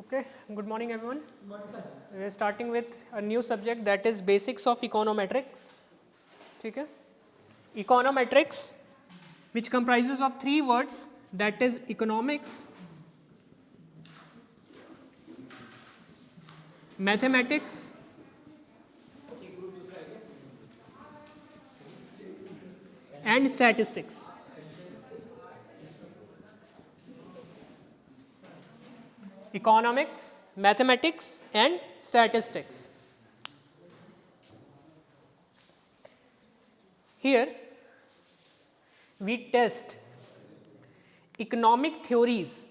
Okay, good morning everyone. We are starting with a new subject, that is basics of econometrics. ठीक है? Econometrics, which comprises of three words, that is economics, mathematics, and statistics. Economics, mathematics, and statistics. Here we test economic theories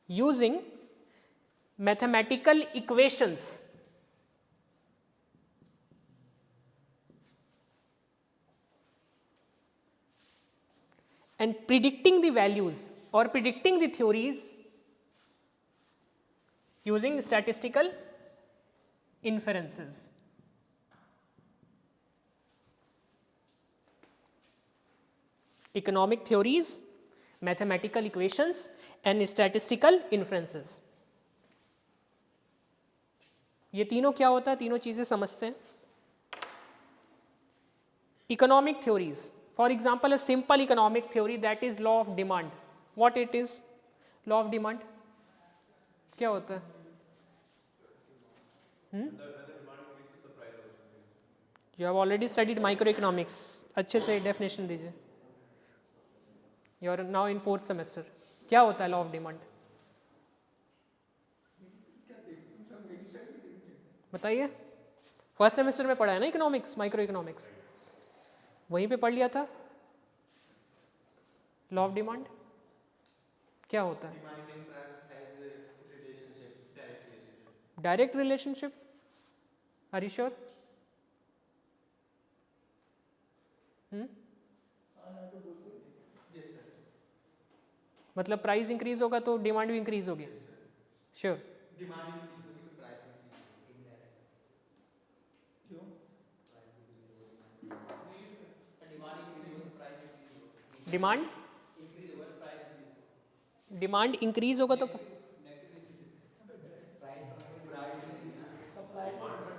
using mathematical equations and predicting the values or predicting the theories using statistical inferences. Economic theories, mathematical equations and statistical inferences. ये तीनों क्या होता है, तीनों चीजें समझते हैं. Economic theories, for example, a simple economic theory, that is law of demand. What it is? Law of demand क्या होता है? You have already studied microeconomics. अच्छे से definition दीजिए. You are now in 4th semester. क्या होता है law of demand? बताइए. फर्स्ट सेमेस्टर में पढ़ा है ना इकोनॉमिक्स, माइक्रो इकोनॉमिक्स, वहीं पे पढ़ लिया था. लॉ ऑफ डिमांड क्या होता है? Direct relationship. Are you sure? मतलब प्राइस इंक्रीज होगा तो डिमांड भी इंक्रीज होगी. श्योर. डिमांड इंक्रीज होगी तो प्राइस इंक्रीज होगी इनडायरेक्ट. क्यों? डिमांड इंक्रीज होगा तो प्राइस इंक्रीज होगा. डिमांड इंक्रीज होगा तो प्राइस इंक्रीज होगा. डिमांड इंक्रीज होगा तो नेगेटिव रिलेशनशिप. प्राइस कम होगी तो डिमांड बढ़ेगी ना. सप्लाई से प्राइस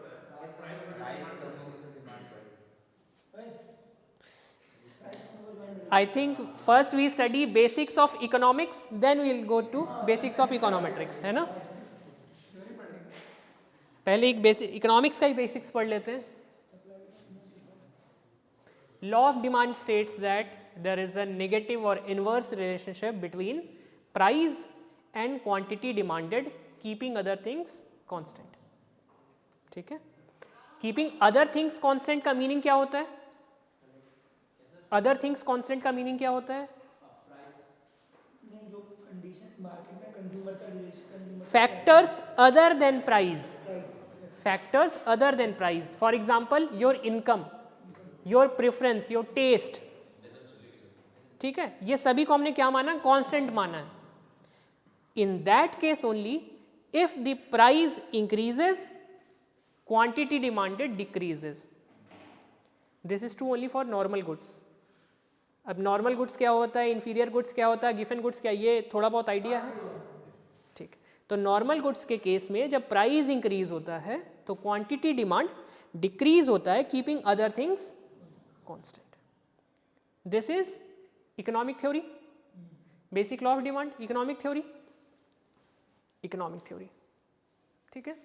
बढ़ता है. प्राइस कम होगी तो डिमांड बढ़ेगी. I think first we study basics of economics, then we will go to basics of econometrics, है ना? पहले एक बेसिक इकोनॉमिक्स का ही बेसिक्स पढ़ लेते हैं. Law of demand states that there is a negative or inverse relationship between price and quantity demanded, keeping other things constant. ठीक है? Keeping other things constant का मीनिंग क्या होता है? अदर थिंग्स कांस्टेंट का मीनिंग क्या होता है? जो कंडीशन मार्केट में कंज्यूमर का relation, factors other than price. Factors other than price. For example your income, your preference, your taste. ठीक है, ये सभी को हमने क्या माना? कांस्टेंट माना है. In that case only if the price increases, quantity demanded decreases. This is true only for normal goods. अब नॉर्मल गुड्स क्या होता है, इंफीरियर गुड्स क्या होता है, गिवन गुड्स क्या, ये थोड़ा बहुत आइडिया है. ठीक. तो नॉर्मल गुड्स के केस में जब प्राइस इंक्रीज होता है तो क्वांटिटी डिमांड डिक्रीज होता है, keeping other things constant. This is economic theory, basic law of demand, economic theory. ठीक है.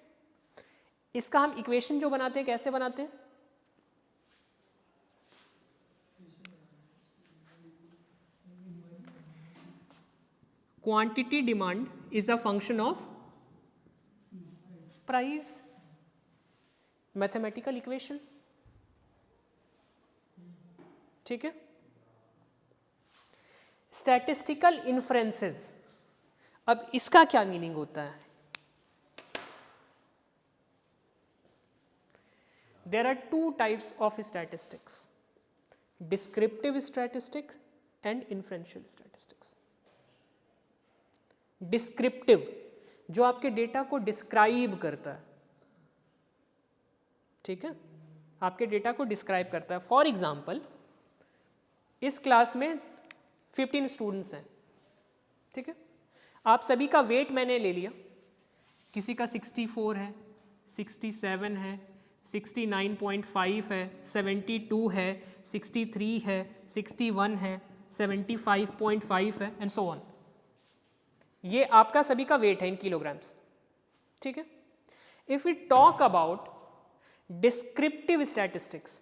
इसका हम इक्वेशन जो बनाते हैं कैसे बनाते हैं? Quantity demand is a function of price. Mathematical equation. ठीक है. Statistical inferences. अब इसका क्या मीनिंग होता है? There are two types of statistics: descriptive statistics and inferential statistics. Descriptive, जो आपके डेटा को डिस्क्राइब करता है. ठीक है, आपके डेटा को डिस्क्राइब करता है. फॉर एग्जाम्पल इस क्लास में 15 स्टूडेंट्स हैं, ठीक है। आप सभी का वेट मैंने ले लिया, किसी का 64 है, 67 है, 69.5 है, 72 है, 63 है, 61 है, 75.5 है एंड सो ऑन। ये आपका सभी का वेट है इन किलोग्राम्स, ठीक है। If we talk about descriptive statistics,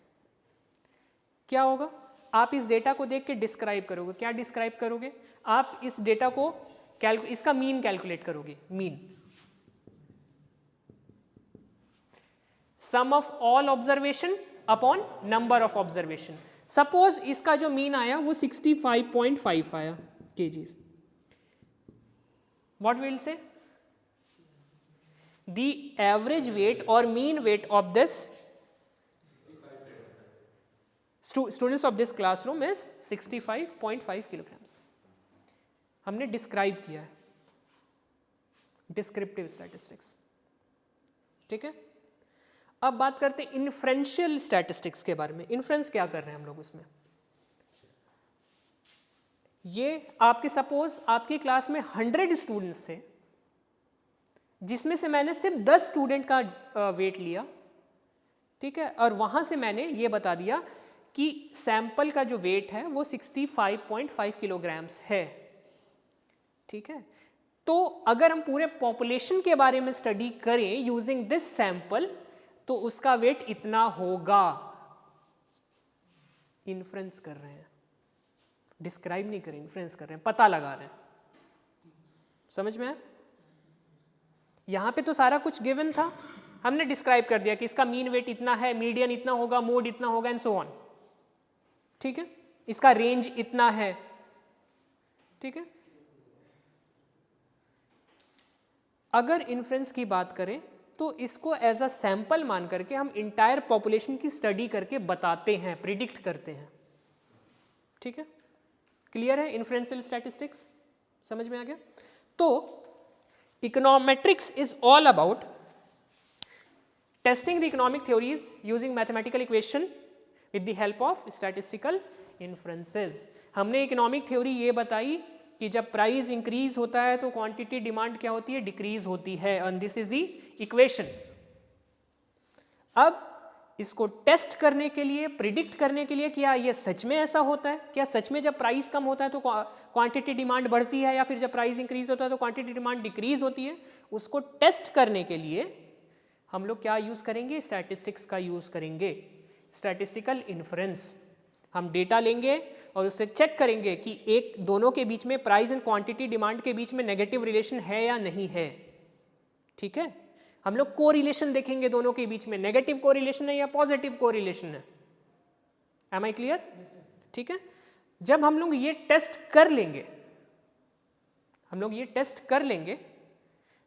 क्या होगा? आप इस डेटा को देख के डिस्क्राइब करोगे। क्या डिस्क्राइब करोगे? आप इस डेटा को इसका मीन कैलकुलेट करोगे। Mean, sum of all observation upon number of observation. Suppose इसका जो मीन आया वो 65.5 आया kgs. What we will say? The average weight or mean weight of this students of this classroom is 65.5 kilograms. हमने describe किया है, descriptive statistics, ठीक है। अब बात करते हैं इन्फ्रेंशियल स्टैटिस्टिक्स के बारे में। इन्फ्रेंस क्या कर रहे हैं हम लोग उसमें? ये आपके सपोज आपकी क्लास में 100 स्टूडेंट्स थे, जिसमें से मैंने सिर्फ 10 स्टूडेंट का वेट लिया, ठीक है, और वहां से मैंने ये बता दिया कि सैंपल का जो वेट है वो 65.5 किलोग्राम्स है, ठीक है। तो अगर हम पूरे पॉपुलेशन के बारे में स्टडी करें यूजिंग दिस सैंपल, तो उसका वेट इतना होगा। इन्फ्रेंस कर रहे हैं, डिस्क्राइब नहीं कर रहे, इन्फ्रेंस कर रहे हैं, पता लगा रहे हैं। समझ में आया? यहां पे तो सारा कुछ गिवन था, हमने डिस्क्राइब कर दिया कि इसका मीन वेट इतना है, मीडियन इतना होगा, मोड इतना होगा एंड सो ऑन, ठीक है। इसका रेंज इतना है, ठीक है। अगर इन्फ्रेंस की बात करें तो इसको एज अ सैंपल मान करके हम इंटायर पॉपुलेशन की स्टडी करके बताते हैं, प्रिडिक्ट करते हैं, ठीक है। क्लियर है? इन्फ्रेंशियल स्टैटिस्टिक्स समझ में आ गया? तो econometrics is all about testing the economic theories using mathematical equation with the help of statistical inferences. हमने इकोनॉमिक थ्योरी ये बताई कि जब प्राइस इंक्रीज होता है तो क्वांटिटी डिमांड क्या होती है? डिक्रीज होती है, and this is the equation. अब इसको टेस्ट करने के लिए, प्रिडिक्ट करने के लिए, क्या ये सच में ऐसा होता है? क्या सच में जब प्राइस कम होता है तो क्वांटिटी डिमांड बढ़ती है, या फिर जब प्राइस इंक्रीज होता है तो क्वांटिटी डिमांड डिक्रीज होती है? उसको टेस्ट करने के लिए हम लोग क्या यूज करेंगे? स्टैटिस्टिक्स का यूज करेंगे, स्टैटिस्टिकल इन्फ्रेंस। हम डेटा लेंगे और उससे चेक करेंगे कि एक दोनों के बीच में, प्राइस एंड क्वांटिटी डिमांड के बीच में नेगेटिव रिलेशन है या नहीं है, ठीक है। हम लोग कोरिलेशन देखेंगे दोनों के बीच में, नेगेटिव कोरिलेशन है या पॉजिटिव कोरिलेशन है। Am I clear? ठीक है। जब हम लोग ये टेस्ट कर लेंगे,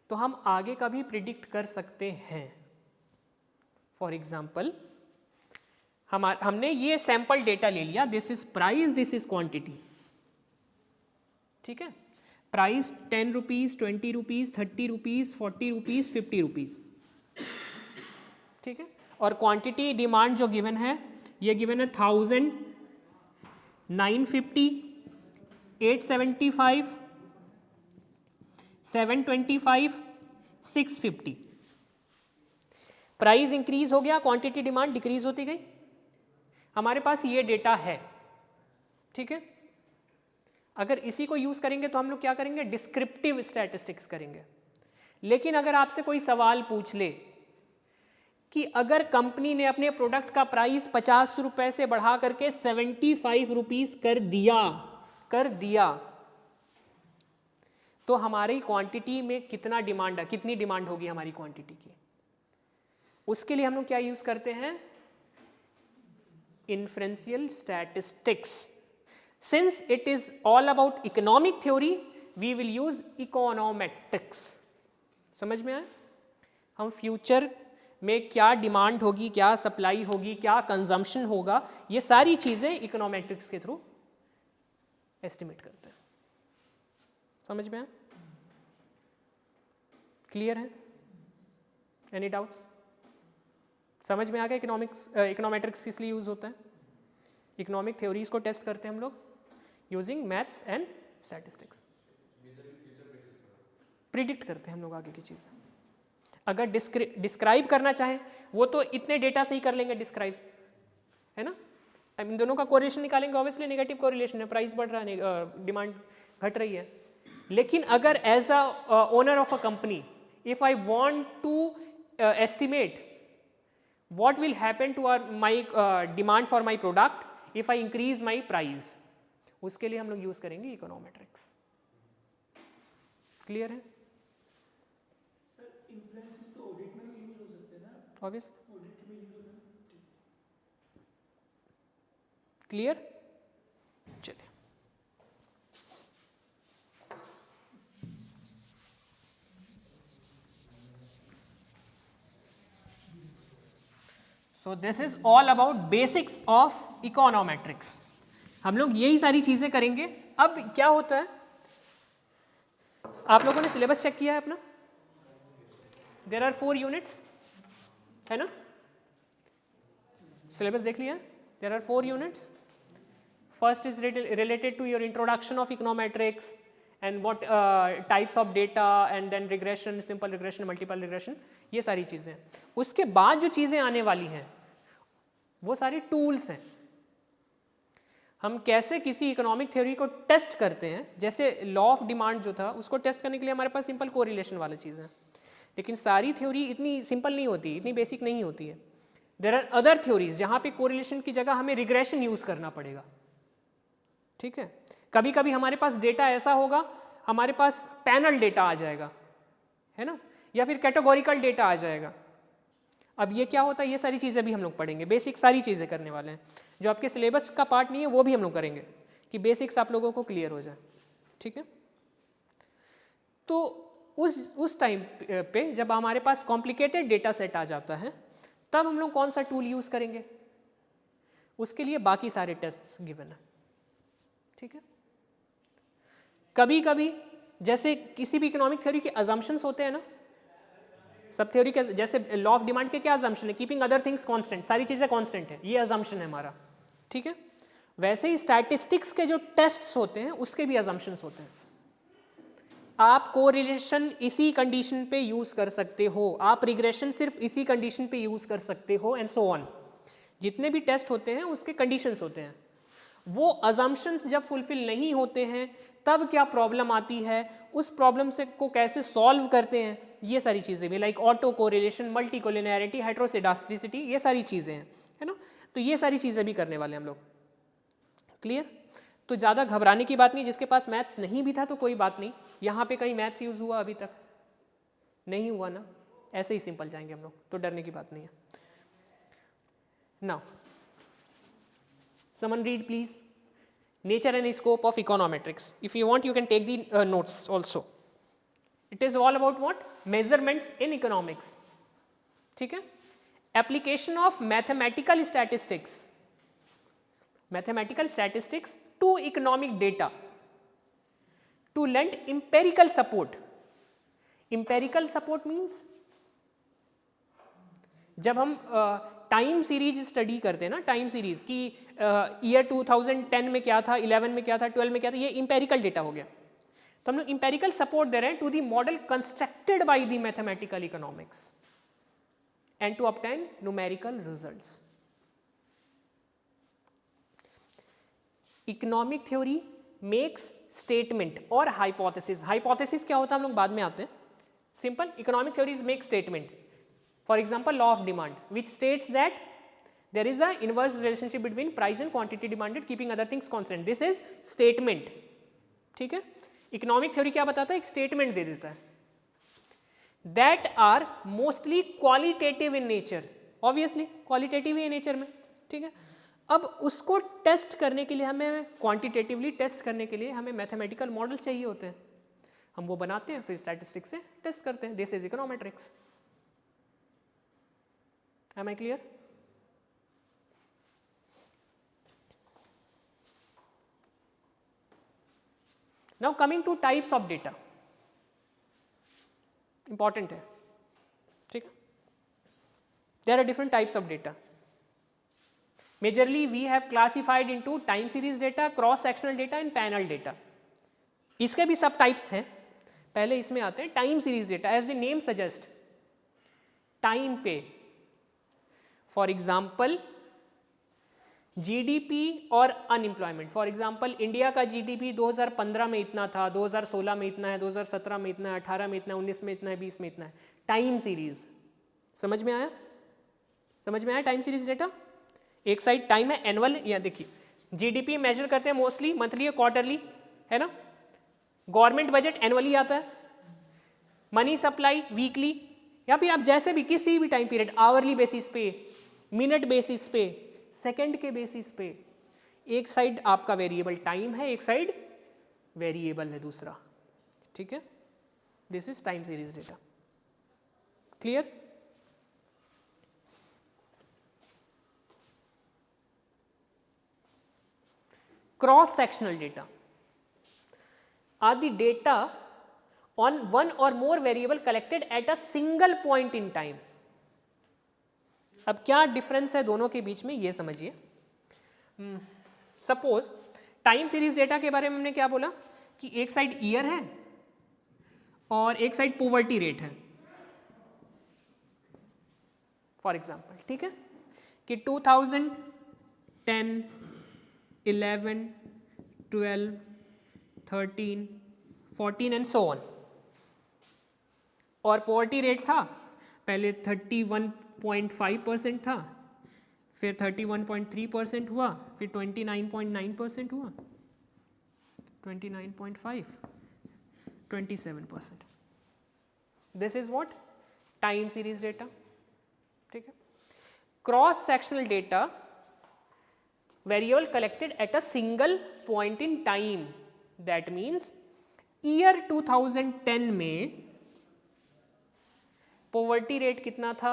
तो हम आगे का भी प्रिडिक्ट कर सकते हैं। फॉर एग्जाम्पल, हमने ये सैंपल डेटा ले लिया, this is price, this is quantity, ठीक है। Price 10 rupees, 20 rupees, 30 rupees, 40 rupees, 50 rupees, ठीक है। और क्वांटिटी डिमांड जो गिवन है, ये गिवन है 1000, 950, 875, 725, 650। प्राइस इंक्रीज हो गया, क्वांटिटी डिमांड डिक्रीज होती गई। हमारे पास ये डेटा है, ठीक है। अगर इसी को यूज करेंगे तो हम लोग क्या करेंगे? डिस्क्रिप्टिव स्टैटिस्टिक्स करेंगे। लेकिन अगर आपसे कोई सवाल पूछ ले कि अगर कंपनी ने अपने प्रोडक्ट का प्राइस 50 रुपए से बढ़ा करके 75 रुपीज कर दिया, तो हमारी क्वांटिटी में कितनी डिमांड होगी हमारी क्वांटिटी की? उसके लिए हम लोग क्या यूज करते हैं? Inferential statistics. Since it is all about economic theory, we will use econometrics. समझ में आया? हम फ्यूचर में क्या डिमांड होगी, क्या सप्लाई होगी, क्या कंजम्पशन होगा, ये सारी चीजें इकोनोमेट्रिक्स के थ्रू एस्टिमेट करते हैं। समझ में आया? क्लियर है? Any doubts? समझ में आ गया इकोनॉमिक्स, इकोनोमेट्रिक्स किस लिए यूज होता है? इकोनॉमिक थ्योरीज को टेस्ट करते हैं हम लोग using maths and statistics. Predict करते हैं हम लोग आगे की चीज़ें। अगर डिस्क्राइब करना चाहें वो तो इतने डेटा से ही कर लेंगे डिस्क्राइब, है ना। इन दोनों का कोरिलेशन निकालेंगे, ऑब्वियसली नेगेटिव कोरिलेशन है, प्राइस बढ़ रहा है, डिमांड घट रही है। लेकिन अगर as a owner of a company if I want to estimate what will happen to my demand for my product if I increase my price, उसके लिए हम लोग यूज करेंगे इकोनोमेट्रिक्स। क्लियर है? सर इन्फ्लुएंसेस तो ऑडिट में भी use हो सकते हैं ना, ऑब्वियस। ऑडिट में यूज होता है। क्लियर? चलिए so this is all about basics of econometrics. हम लोग यही सारी चीजें करेंगे। अब क्या होता है, आप लोगों ने सिलेबस चेक किया है अपना? देयर आर 4 यूनिट्स, है ना? सिलेबस देख लिया? There are 4 units. First is related to your introduction of econometrics and what types of data and then regression, simple regression, multiple regression, ये सारी चीज़ें। उसके बाद जो चीज़ें आने वाली हैं वो सारी टूल्स हैं। हम कैसे किसी इकोनॉमिक थ्योरी को टेस्ट करते हैं, जैसे लॉ ऑफ डिमांड जो था उसको टेस्ट करने के लिए हमारे पास सिंपल कोरिलेशन वाली चीज़ है, लेकिन सारी थ्योरी इतनी सिंपल नहीं होती, इतनी बेसिक नहीं होती है। देयर आर अदर थ्योरीज जहाँ पे कोरिलेशन की जगह हमें रिग्रेशन यूज़ करना पड़ेगा। ठीक है, कभी कभी हमारे पास डेटा ऐसा होगा, हमारे पास पैनल डेटा आ जाएगा, है ना, या फिर कैटेगोरिकल डेटा आ जाएगा। अब ये क्या होता है, ये सारी चीज़ें भी हम लोग पढ़ेंगे, बेसिक सारी चीज़ें करने वाले हैं। जो आपके सिलेबस का पार्ट नहीं है वो भी हम लोग करेंगे कि बेसिक्स आप लोगों को क्लियर हो जाए। ठीक है, तो उस टाइम पे जब हमारे पास कॉम्प्लिकेटेड डेटा सेट आ जाता है तब हम लोग कौन सा टूल यूज़ करेंगे, उसके लिए बाकी सारे टेस्ट्स गिवन है। ठीक है, कभी कभी जैसे किसी भी इकोनॉमिक थ्योरी के अजम्पशंस होते हैं ना, सब थ्योरी के, जैसे लॉ ऑफ डिमांड के क्या अजम्पशन है, कीपिंग अदर थिंग्स कांस्टेंट, सारी चीजें कांस्टेंट है, ये अजम्पशन है हमारा। ठीक है, वैसे ही स्टैटिस्टिक्स के जो टेस्ट्स होते हैं उसके भी अजम्पशंस होते हैं। आप कोरिलेशन इसी कंडीशन पे यूज कर सकते हो, आप रिग्रेशन सिर्फ इसी कंडीशन पे यूज कर सकते हो, एंड सो ऑन। जितने भी टेस्ट होते हैं उसके कंडीशंस होते हैं। वो अजम्पशंस जब फुलफिल नहीं होते हैं तब क्या प्रॉब्लम आती है, उस प्रॉब्लम से को कैसे सॉल्व करते हैं, ये सारी चीज़ें भी, लाइक ऑटो कोरिलेशन, मल्टी कोलिनैरिटी, हेटेरोसिडास्टिसिटी, ये सारी चीज़ें हैं, है ना। तो ये सारी चीज़ें भी करने वाले हम लोग। क्लियर? तो ज़्यादा घबराने की बात नहीं, जिसके पास मैथ्स नहीं भी था तो कोई बात नहीं, यहाँ पे कहीं मैथ्स यूज़ हुआ अभी तक नहीं हुआ ना, ऐसे ही सिंपल जाएंगे हम लोग, तो डरने की बात नहीं है। Now someone read please, nature and scope of econometrics. If you want you can take the notes also. It is all about what? Measurements in economics. ठीक है, application of mathematical statistics to economic data to lend empirical support. Empirical support means जब हम time series study करते हैं ना, time series की year 2010 में क्या था, 11 में क्या था, 12 में क्या था, ये इंपेरिकल डेटा हो गया। तो हम लोग इंपेरिकल सपोर्ट दे रहे हैं to the model constructed by the mathematical economics and to obtain numerical results. Economic theory makes statement और हाइपोथेसिस। हाइपोथेसिस क्या होता है हम लोग बाद में आते हैं। Simple, economic theories make statement. For example, law of demand, which states that there is a inverse relationship between price and quantity demanded, keeping other things constant. This is statement. ठीक है, इकोनॉमिक थ्योरी क्या बताता है, एक statement दे देता है। That are mostly qualitative in nature. Obviously, qualitative ही है nature में। ठीक है, अब उसको टेस्ट करने के लिए हमें, क्वांटिटेटिवली टेस्ट करने के लिए हमें मैथमेटिकल मॉडल चाहिए होते हैं। हम वो बनाते हैं, फिर स्टैटिस्टिक्स से टेस्ट करते हैं। This is econometrics. Am I clear? Now coming to types of data, important है, ठीक है। There are different types of data. Majorly we have classified into time series data, cross sectional data and panel data. इसके भी सब types हैं. पहले इसमें आते हैं time series data. As the name suggest, time पे. फॉर एग्जाम्पल जीडीपी और अनएम्प्लॉयमेंट. फॉर एग्जाम्पल इंडिया का जीडीपी 2015 में इतना था, 2016 में इतना है, 2017 में इतना है, 18 में इतना है, 19 में इतना है, 20 में इतना है. टाइम सीरीज समझ में आया? समझ में आया टाइम सीरीज डेटा? एक साइड टाइम है एनुअल, या देखिए जीडीपी मेजर करते हैं मोस्टली मंथली या क्वार्टरली, है ना. गवर्नमेंट बजट एनुअली आता है. मनी सप्लाई वीकली, या फिर आप जैसे भी किसी भी टाइम पीरियड, आवरली बेसिस पे, मिनट बेसिस पे, सेकंड के बेसिस पे. एक साइड आपका वेरिएबल टाइम है, एक साइड वेरिएबल है दूसरा. ठीक है, this is time series data. Clear? Cross sectional data are the data on one or more variable collected at a single point in time. अब क्या डिफरेंस है दोनों के बीच में ये समझिए. सपोज टाइम सीरीज डेटा के बारे में हमने क्या बोला कि एक साइड ईयर है और एक साइड पॉवर्टी रेट है. फॉर एग्जांपल, ठीक है, कि 2010, 11, 12, 13, 14 एंड सो ऑन. और पॉवर्टी रेट था पहले 31.5% था, फिर 31.3% हुआ, फिर 29.9% हुआ, 29.5, 27%. This is what time series data. ठीक है. Cross sectional data, variable collected at a single point in time. That means year 2010 में poverty rate कितना था,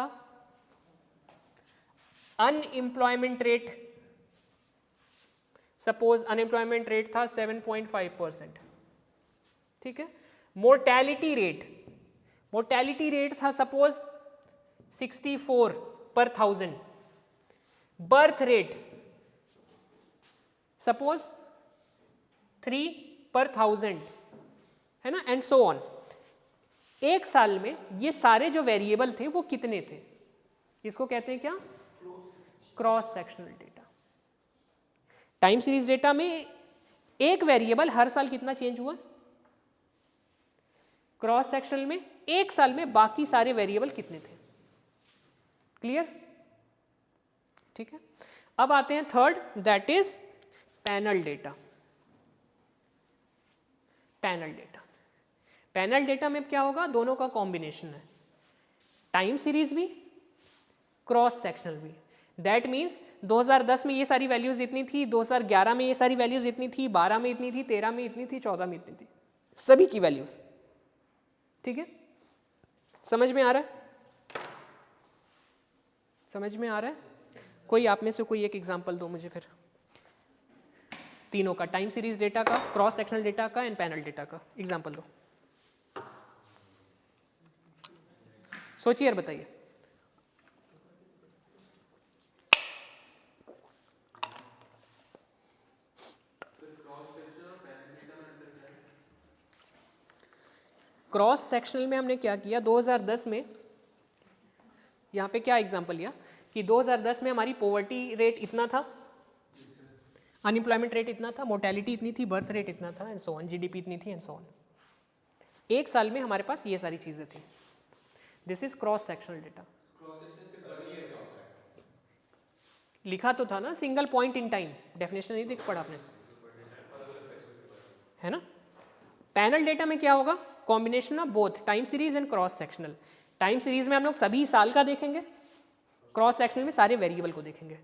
unemployment rate, suppose unemployment rate था 7.5%. ठीक है. mortality rate था suppose 64 per 1000. birth rate suppose 3 per 1000, है ना, एंड सो ऑन. एक साल में ये सारे जो वेरिएबल थे वो कितने थे, इसको कहते हैं क्या, cross sectional data. Time series data में एक वेरिएबल हर साल कितना चेंज हुआ, क्रॉस सेक्शनल में एक साल में बाकी सारे वेरिएबल कितने थे. क्लियर? ठीक है. अब आते हैं third, that is panel data. Panel data, panel data में क्या होगा, दोनों का कॉम्बिनेशन है, टाइम सीरीज भी, क्रॉस सेक्शनल भी. दैट मीन्स 2010 में ये सारी वैल्यूज इतनी थी, 2011 में ये सारी वैल्यूज इतनी थी, 12 में इतनी थी, 13 में इतनी थी, 14 में इतनी थी, सभी की वैल्यूज. ठीक है, समझ में आ रहा है? समझ में आ रहा है? कोई आप में से कोई एक एग्जांपल दो मुझे फिर, तीनों का, टाइम सीरीज डेटा का, क्रॉस सेक्शनल डेटा का एंड पैनल डेटा का एग्जांपल दो. सोचिए और बताइए. क्रॉस सेक्शनल में हमने क्या किया, 2010 में, यहाँ पे क्या एग्जांपल लिया कि 2010 में हमारी पॉवर्टी रेट इतना था, अनएम्प्लॉयमेंट रेट इतना था, मोर्टेलिटी इतनी थी, बर्थ रेट इतना था, एंड सो ऑन, जीडीपी इतनी थी, एंड सो ऑन. एक साल में हमारे पास ये सारी चीजें थी. This is cross sectional data. लिखा तो था ना single point in time, definition नहीं देख पढ़ा आपने, है ना. पैनल डेटा में क्या होगा, combination of both time series and cross sectional. Time series में हम लोग सभी साल का देखेंगे, क्रॉस सेक्शनल में सारे वेरिएबल को देखेंगे.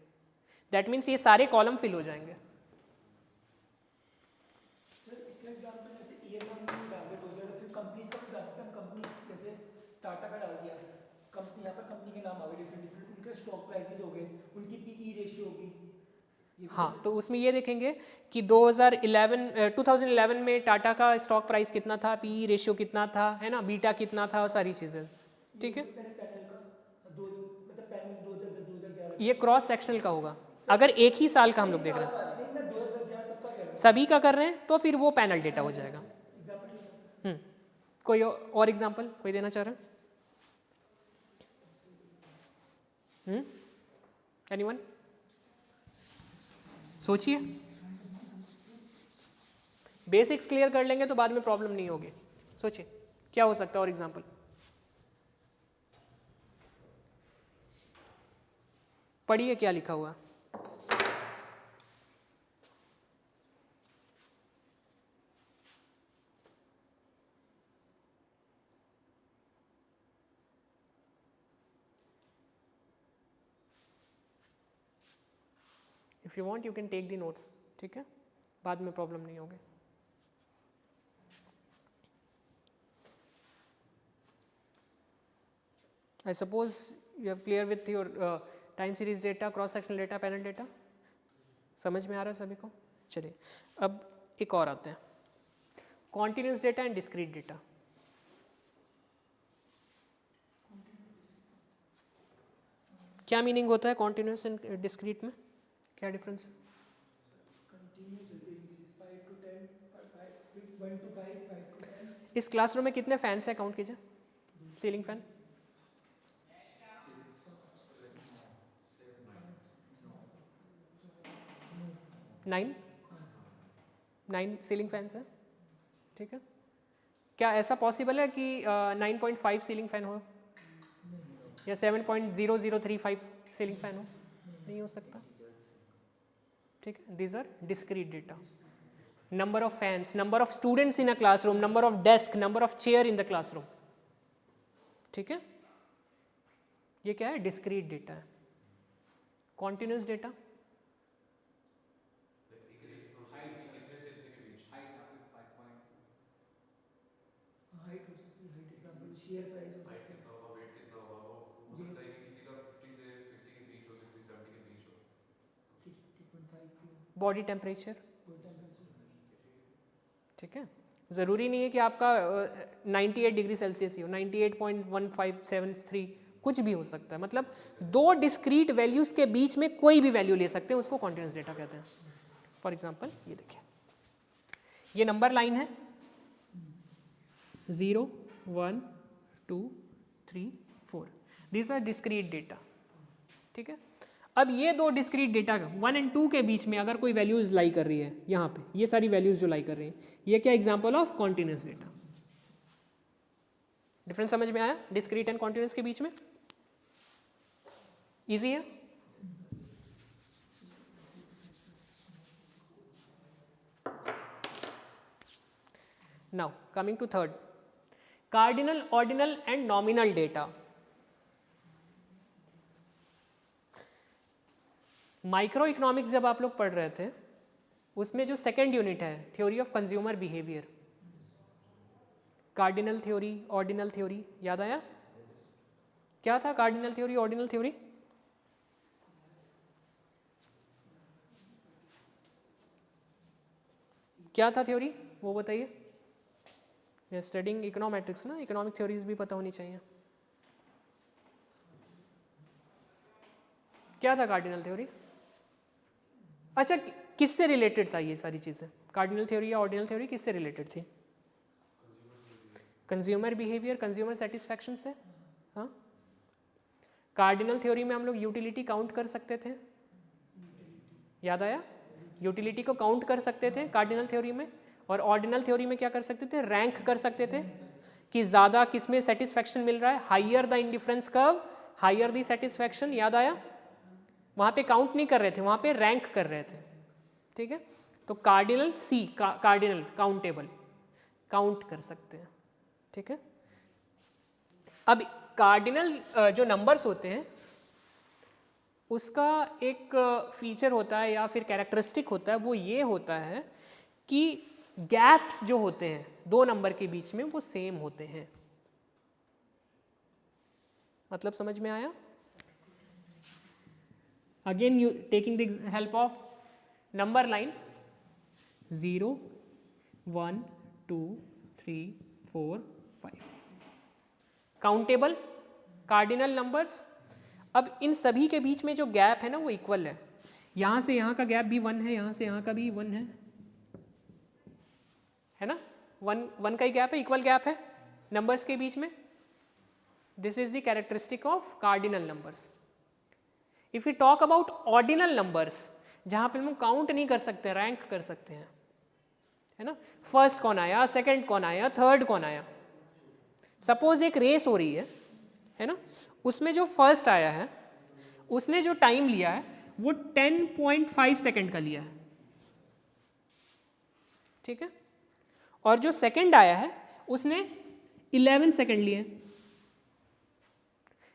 दैट मीन्स ये सारे कॉलम फिल हो जाएंगे. इसका एग्जांपल जैसे ईयर कंपनी टारगेट हो गया, फिर कंपनी का भी डालते हैं. कंपनी जैसे टाटा का डाल दिया, कंपनी यहाँ पर कंपनी के नाम आ गए डिफरेंट डिफरेंट, उनके स्टॉक प्राइसेस हो गए, उनकी पीई रेशियो होगी. हाँ, तो उसमें ये देखेंगे कि 2011 में टाटा का स्टॉक प्राइस कितना था, पीई रेशियो कितना था, है ना, बीटा कितना था, और सारी चीज़ें. ठीक है, पैनल का दो मतलब पैनल 2010 2011 ये क्रॉस सेक्शनल का होगा. अगर एक ही साल का हम लोग देख रहे हैं, नहीं मैं 2010 सबका कह रहा हूँ सभी का कर रहे हैं, तो फिर वो पैनल डेटा हो जाएगा। एग्जाम्पल। कोई और एग्जांपल कोई देना चाह रहा है? एनीवन? सोचिए, बेसिक्स क्लियर कर लेंगे तो बाद में प्रॉब्लम नहीं होगी। सोचिए क्या हो सकता है और एग्जांपल? पढ़िए क्या लिखा हुआ है। If you want you can take the notes, ठीक है, बाद में प्रॉब्लम नहीं होगी। I suppose you are clear with your time series data, cross sectional data, panel data. समझ में आ रहा है सभी को? चलिए अब एक और आते हैं, continuous data and discrete data. क्या मीनिंग होता है कॉन्टिन्यूस एंड डिस्क्रीट में? क्या डिफरेंस है? इस क्लासरूम में कितने फैंस हैं, काउंट कीजिए। सीलिंग फैन 9 सीलिंग फैंस है, ठीक है। क्या ऐसा पॉसिबल है कि 9.5 सीलिंग फैन हो या 7.0035 सीलिंग फैन हो? नहीं हो सकता, ठीक है। These are discrete data. Number of fans, number of students in a classroom, number of desk, number of chair in the classroom, ठीक है। ये क्या है? डिस्क्रीट डेटा है। कॉन्टिन्यूस डेटा हाइट हो सकती है, हाइट एग्जांपल शेयर प्राइस हो सकता है, कितना होगा, वेट कितना होगा, वो हो सकता है कि किसी का 50 से 60 के बीच हो, 60 70 के बीच हो, 60.5 की बॉडी टेम्परेचर, टेम्परेचर, ठीक है। ज़रूरी नहीं है कि आपका 98 डिग्री सेल्सियस ही हो, 98.1573 कुछ भी हो सकता है। मतलब दो डिस्क्रीट वैल्यूज़ के बीच में कोई भी वैल्यू ले सकते हैं, उसको कॉन्टिन्यूस डेटा कहते हैं। फॉर एग्जांपल ये देखिए, ये नंबर लाइन है 0 1 2 3 4, दिस आर डिस्क्रीट डेटा, ठीक है। अब ये दो डिस्क्रीट डेटा 1 और 2 के बीच में अगर कोई वैल्यूज लाई कर रही है, यहाँ पे ये सारी वैल्यूज जो लाई कर रही हैं, ये क्या example of continuous data. Difference समझ में आया डिस्क्रीट एंड कॉन्टिन्यूस के बीच में? इजी है। Now coming to third, cardinal, ordinal and nominal data. Micro economics जब आप लोग पढ़ रहे थे, उसमें जो सेकेंड यूनिट है theory of consumer behaviour, cardinal theory, ordinal theory, याद आया? क्या था कार्डिनल थ्योरी, ऑर्डिनल थ्योरी? क्या था थ्योरी, वो बताइए। स्टडिंग इकोनॉमेट्रिक्स ना, इकोनॉमिक थ्योरीज भी पता होनी चाहिए। क्या था कार्डिनल थ्योरी? अच्छा, किससे रिलेटेड था ये सारी चीज़ें? कार्डिनल थ्योरी या ऑर्डिनल थ्योरी किससे रिलेटेड थी? कंज्यूमर बिहेवियर, कंज्यूमर सेटिस्फैक्शन से। हाँ, कार्डिनल थ्योरी में हम लोग यूटिलिटी काउंट कर सकते थे, याद आया? यूटिलिटी को काउंट कर सकते थे कार्डिनल थ्योरी में। और ऑर्डिनल थ्योरी में क्या कर सकते थे? रैंक कर सकते थे कि ज़्यादा किस में सेटिस्फैक्शन मिल रहा है। Higher the indifference curve, higher the satisfaction, याद आया? वहाँ पे काउंट नहीं कर रहे थे, वहाँ पे रैंक कर रहे थे, ठीक है। तो कार्डिनल सी, कार्डिनल काउंटेबल, काउंट कर सकते हैं, ठीक है। अब कार्डिनल जो नंबर्स होते हैं उसका एक फीचर होता है या फिर कैरेक्टरिस्टिक होता है, वो ये होता है कि गैप्स जो होते हैं दो नंबर के बीच में वो सेम होते हैं। मतलब समझ में आया? Again you taking the help of number line 0 1 2 3 4 5 countable cardinal numbers. अब इन सभी के बीच में जो गैप है ना वो इक्वल है। यहाँ से यहाँ का गैप भी 1 है, यहाँ से यहाँ का भी 1 है ना, 1 का ही गैप है, इक्वल गैप है नंबर्स के बीच में. This is the characteristic of cardinal numbers. If you talk about ordinal numbers, जहाँ पे हम काउंट नहीं कर सकते, रैंक कर सकते हैं, है ना, फर्स्ट कौन आया, सेकंड कौन आया, थर्ड कौन आया. सपोज एक रेस हो रही है ना, उसमें जो फर्स्ट आया है उसने जो टाइम लिया है वो 10.5 सेकंड का लिया है, ठीक है, और जो सेकंड आया है उसने 11 सेकंड लिए.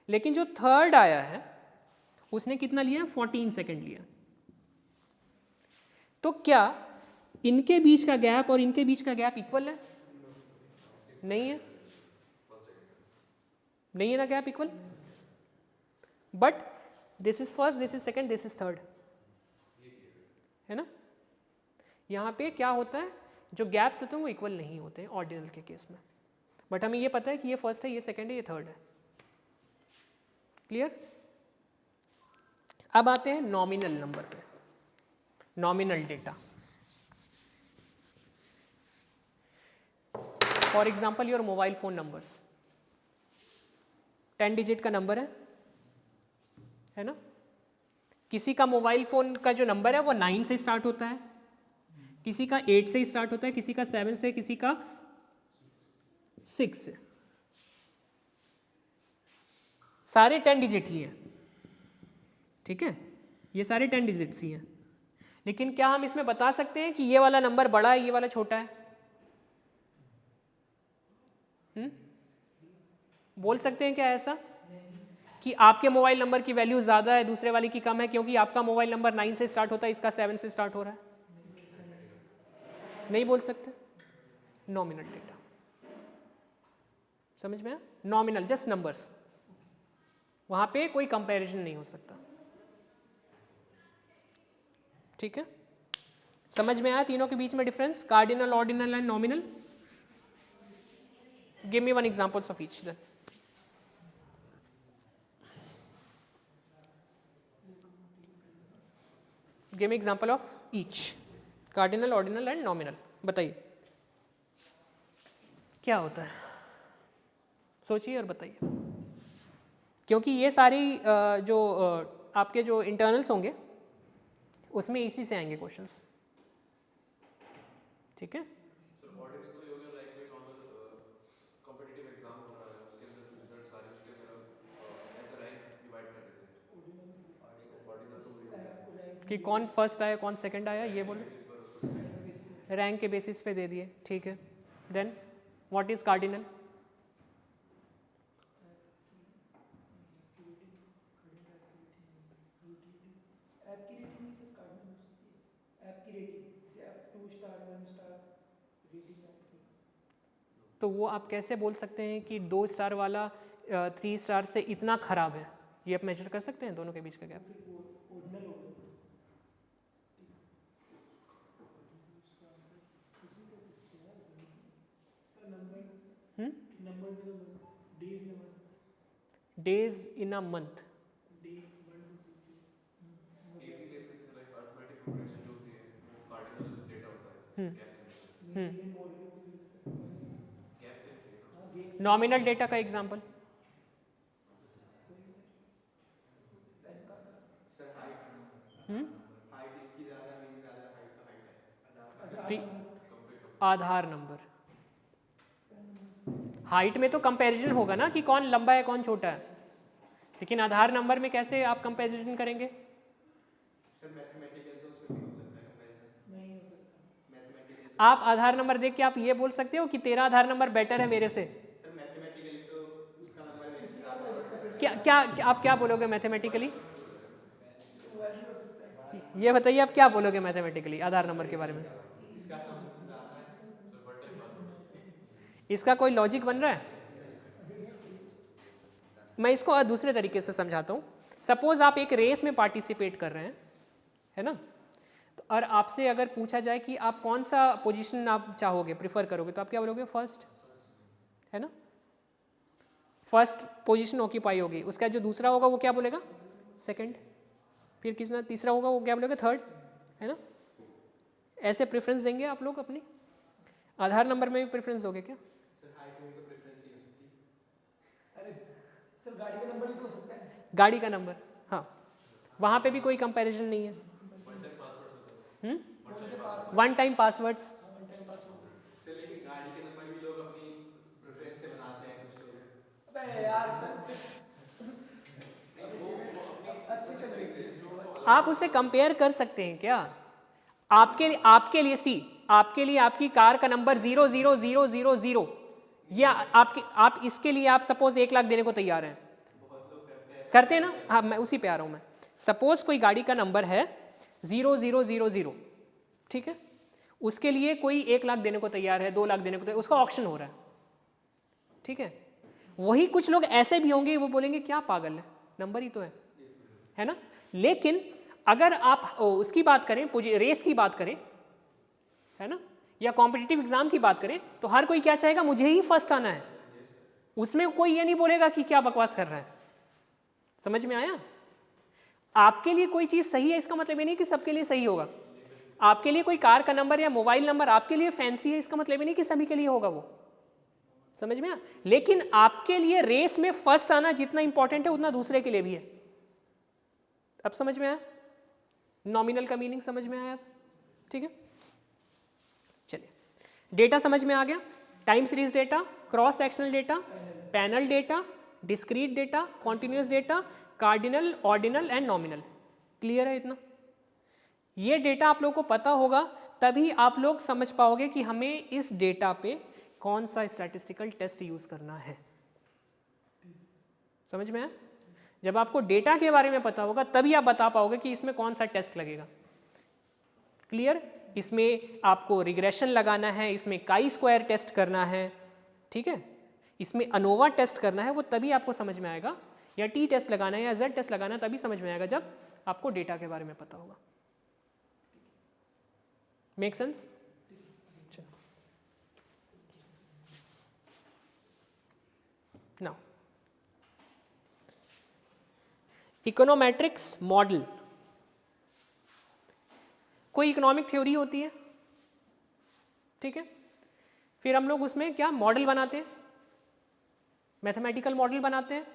लेकिन जो थर्ड आया है उसने कितना लिया, 14 सेकंड लिया. तो क्या इनके बीच का गैप और इनके बीच का गैप इक्वल है? नहीं है, नहीं है ना gap equal. But this is first, this is second, this is third, है ना. यहाँ पे क्या होता है, जो गैप्स होते हैं वो इक्वल नहीं होते हैं ऑर्डिनल के केस में. बट हमें ये पता है कि ये फर्स्ट है, ये सेकंड है, ये थर्ड है. क्लियर. अब आते हैं नॉमिनल नंबर पे, nominal data. For example your mobile phone numbers, 10 digit का नंबर है ना. किसी का मोबाइल फोन का जो नंबर है वो 9 से स्टार्ट होता है, किसी का 8 से स्टार्ट होता है, किसी का 7 से, किसी का 6 से. सारे 10 डिजिट ही हैं, ठीक है, ये सारे 10 डिजिट्स ही हैं. लेकिन क्या हम इसमें बता सकते हैं कि ये वाला नंबर बड़ा है, ये वाला छोटा है? बोल सकते हैं क्या ऐसा कि आपके मोबाइल नंबर की वैल्यू ज़्यादा है, दूसरे वाले की कम है, क्योंकि आपका मोबाइल नंबर 9 से स्टार्ट होता है, इसका 7 से स्टार्ट हो रहा है? नहीं बोल सकते. नॉमिनल डेटा, समझ में आया? नॉमिनल, जस्ट नंबर्स, वहां पे कोई कंपैरिजन नहीं हो सकता. ठीक है, समझ में आया तीनों के बीच में difference, cardinal, ordinal and nominal. Give me one examples of each then. Give me example of each, cardinal, ordinal and nominal. बताइए क्या होता है, सोचिए और बताइए. क्योंकि ये सारी जो आपके जो इंटरनल्स होंगे उसमें इसी से आएंगे क्वेश्चंस. ठीक है. सर ऑर्डिनल तो ये हो गया लाइक कोई नॉर्मल कॉम्पिटिटिव एग्जाम हो रहा है, उसके अंदर रिजल्ट सारे उसके अंदर एज अ रैंक डिवाइड कर देते हैं. ऑर्डिनल तो वही हो गया कि कौन फर्स्ट आया कौन सेकंड आया ये बोलो, बेसिस पर उसको रैंक के बेसिस पे दे दिए. ठीक है, then what is cardinal? App की रेटिंग भी सर कार्डिनल हो सकती है. ऐप की रेटिंग जैसे app 2 star 1 star rating app की. तो वो आप कैसे बोल सकते हैं कि 2 स्टार वाला 3 स्टार से इतना खराब है? ये आप मेजर कर सकते हैं दोनों के बीच का गैप? फिर वो ऑर्डिनल हो गया. Sir numbers numbers in a month, days in a month, days in a month. Days 1 2 3 एक ही ले सकते हैं. लाइक अरिथमेटिक प्रोग्रेशन जो होती है वो कार्डिनल डेटा होता है. गैप गैप सेम चाहिए ना. नॉमिनल डेटा का एग्जांपल? सर हाइट हाइट इसकी ज़्यादा है, मेरी ज़्यादा हाइट तो हाइट है. आधार नंबर. हाइट में तो कंपैरिजन होगा ना कि कौन लंबा है कौन छोटा है, लेकिन आधार नंबर में कैसे आप कंपैरिजन करेंगे? सर मैथमेटिकल तो उसमें भी हो सकता है कंपैरिजन. नहीं हो सकता मैथमेटिकल. आप आधार नंबर देख के आप ये बोल सकते हो कि तेरा आधार नंबर बेटर है मेरे से? सर मैथमेटिकली तो उसका नंबर मेरे से ज़्यादा है. क्या क्या आप क्या बोलोगे मैथमेटिकली? ये बताइए आप क्या बोलोगे मैथमेटिकली आधार नंबर के बारे में? इसका सम मुझसे ज़्यादा है. Sir but time pass. इसका कोई लॉजिक बन रहा है? मैं इसको दूसरे तरीके से समझाता हूँ. सपोज आप एक रेस में पार्टिसिपेट कर रहे हैं, है ना, तो और आपसे अगर पूछा जाए कि आप कौन सा पोजीशन आप चाहोगे, प्रिफर करोगे, तो आप क्या बोलोगे? फर्स्ट, है ना, फर्स्ट पोजीशन ऑक्यूपाई होगी. उसका जो दूसरा होगा वो क्या बोलेगा? सेकंड. फिर किसना तीसरा होगा, वो क्या बोलोगे, थर्ड, है ना। ऐसे प्रेफरेंस देंगे आप लोग अपनी। आधार नंबर में भी प्रेफरेंस दोगे क्या? सर हाइट में भी तो प्रेफरेंस ही हो सकती है। अरे सर गाड़ी का नंबर भी तो हो सकता है। गाड़ी का नंबर, हाँ, वहाँ पे भी कोई कंपैरिजन नहीं है। वन टाइम पासवर्ड होता है। फोन के पास one time passwords, one time password. Sir लेकिन गाड़ी के नंबर भी लोग अपनी प्रेफरेंस से बनाते हैं कुछ लोग। अबे यार नहीं वो अपनी अच्छे से से जो आप उसे कंपेयर कर सकते हैं क्या? आपके लिए सी, आपके लिए आपकी कार का नंबर 00000, या आप इसके लिए आप सपोज 1 लाख देने को तैयार हैं, बहुत लोग करते हैं ना। हाँ, मैं उसी पे आ रहा हूँ मैं। सपोज कोई गाड़ी का नंबर है 0000, ठीक है, उसके लिए कोई 1 लाख देने को तैयार है, 2 लाख देने को तैयार, उसका ऑक्शन हो रहा है, ठीक है। वही कुछ लोग ऐसे भी होंगे, वो बोलेंगे क्या पागल है, नंबर ही तो है ना। लेकिन अगर आप उसकी बात करें, रेस की बात करें, है ना, या कॉम्पिटिटिव एग्जाम की बात करें, तो हर कोई क्या चाहेगा, मुझे ही फर्स्ट आना है। उसमें कोई ये नहीं बोलेगा कि क्या बकवास कर रहा है। समझ में आया? आपके लिए कोई चीज सही है इसका मतलब ये नहीं कि सबके लिए सही होगा। आपके लिए कोई कार का नंबर या मोबाइल नंबर आपके लिए फैंसी है, इसका मतलब ये नहीं कि सभी के लिए होगा वो। समझ में आया? लेकिन आपके लिए रेस में फर्स्ट आना जितना इंपॉर्टेंट है उतना दूसरे के लिए भी है। अब समझ में आया? नॉमिनल का मीनिंग समझ में आया? ठीक है, चलिए, डेटा समझ में आ गया। Time series data, cross sectional data, panel data, discrete data, continuous data, cardinal, ordinal and nominal. Clear है इतना? ये डेटा आप लोगों को पता होगा तभी आप लोग समझ पाओगे कि हमें इस डेटा पे कौन सा स्टैटिस्टिकल टेस्ट यूज करना है। समझ में आया? जब आपको डेटा के बारे में पता होगा तभी आप बता पाओगे कि इसमें कौन सा टेस्ट लगेगा। क्लियर? इसमें आपको रिग्रेशन लगाना है, इसमें काई स्क्वायर टेस्ट करना है, ठीक है, इसमें अनोवा टेस्ट करना है, वो तभी आपको समझ में आएगा, या टी टेस्ट लगाना है या जेड टेस्ट लगाना है, तभी समझ में आएगा जब आपको डेटा के बारे में पता होगा। Make sense? Now econometrics model. कोई इकोनॉमिक थ्योरी होती है, ठीक है, फिर हम लोग उसमें क्या मॉडल बनाते हैं, मैथमेटिकल मॉडल बनाते हैं,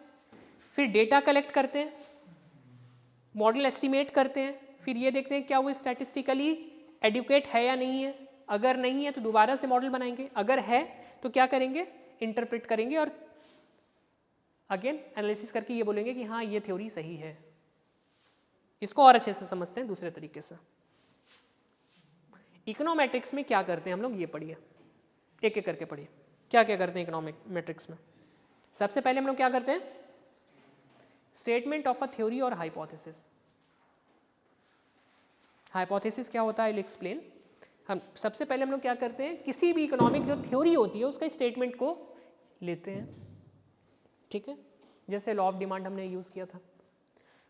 फिर डेटा कलेक्ट करते हैं, मॉडल एस्टिमेट करते हैं, फिर ये देखते हैं क्या वो स्टैटिस्टिकली एडुकेट है या नहीं है। अगर नहीं है तो दोबारा से मॉडल बनाएंगे, अगर है तो क्या करेंगे, इंटरप्रेट करेंगे और अगेन एनालिसिस करके ये बोलेंगे कि हाँ ये थ्योरी सही है। इसको और अच्छे से समझते हैं दूसरे तरीके से। इकोनोमेट्रिक्स में क्या करते हैं हम लोग, ये पढ़िए, एक एक करके पढ़िए क्या क्या करते हैं इकोनॉमिक मैट्रिक्स में। सबसे पहले हम लोग क्या करते हैं, स्टेटमेंट ऑफ अ थ्योरी और हाइपोथेसिस। हाइपोथेसिस क्या होता है, आई विल एक्सप्लेन। हम सबसे पहले हम लोग क्या करते हैं, किसी भी इकोनॉमिक जो थ्योरी होती है उसका स्टेटमेंट को लेते हैं, ठीक है, जैसे लॉ ऑफ डिमांड हमने यूज किया था।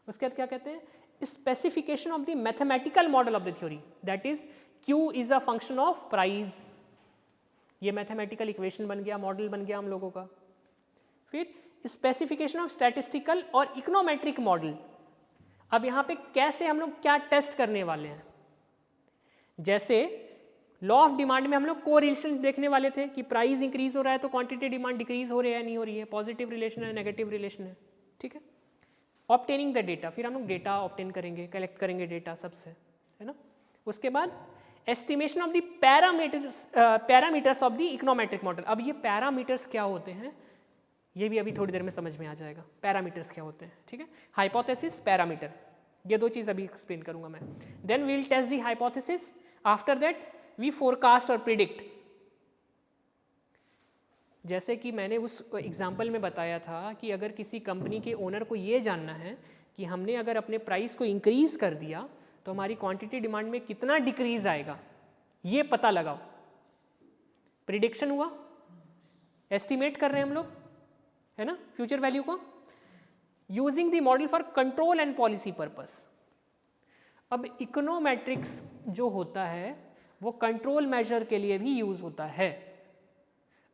उसके बाद क्या कहते हैं, specification of the mathematical model of the theory, that is Q is a function of price. ये मैथमेटिकल इक्वेशन बन गया, मॉडल बन गया हम लोगों का। फिर स्पेसिफिकेशन ऑफ स्टैटिस्टिकल और इकोनोमेट्रिक मॉडल। अब यहाँ पे कैसे हम लोग क्या टेस्ट करने वाले हैं, जैसे लॉ ऑफ डिमांड में हम लोग कोरिलेशन देखने वाले थे कि प्राइस इंक्रीज हो रहा है तो क्वांटिटी डिमांड डिक्रीज हो रही है या नहीं हो रही है, पॉजिटिव रिलेशन है नेगेटिव रिलेशन है, ठीक है। ऑब्टेनिंग द डेटा, फिर हम लोग डेटा ऑब्टेन करेंगे, कलेक्ट करेंगे डेटा सबसे, है ना। उसके बाद estimation of the parameters of the econometric model. अब ये पैरामीटर्स क्या होते हैं ये भी अभी थोड़ी देर में समझ में आ जाएगा, पैरामीटर्स क्या होते हैं, ठीक है। हाइपोथेसिस, पैरामीटर, ये दो चीज़ अभी एक्सप्लेन करूंगा मैं। Then we will test the hypothesis, after that we forecast और प्रिडिक्ट। जैसे कि मैंने उस एग्जाम्पल में बताया था कि अगर किसी कंपनी के ओनर को ये जानना है कि हमने अगर अपने प्राइस को इंक्रीज कर दिया तो हमारी क्वांटिटी डिमांड में कितना डिक्रीज आएगा, ये पता लगाओ। प्रिडिक्शन हुआ, एस्टिमेट कर रहे हैं हम लोग, है ना, फ्यूचर वैल्यू को, using the model for control and policy purpose. अब इकोनोमेट्रिक्स जो होता है वो कंट्रोल मेजर के लिए भी यूज होता है।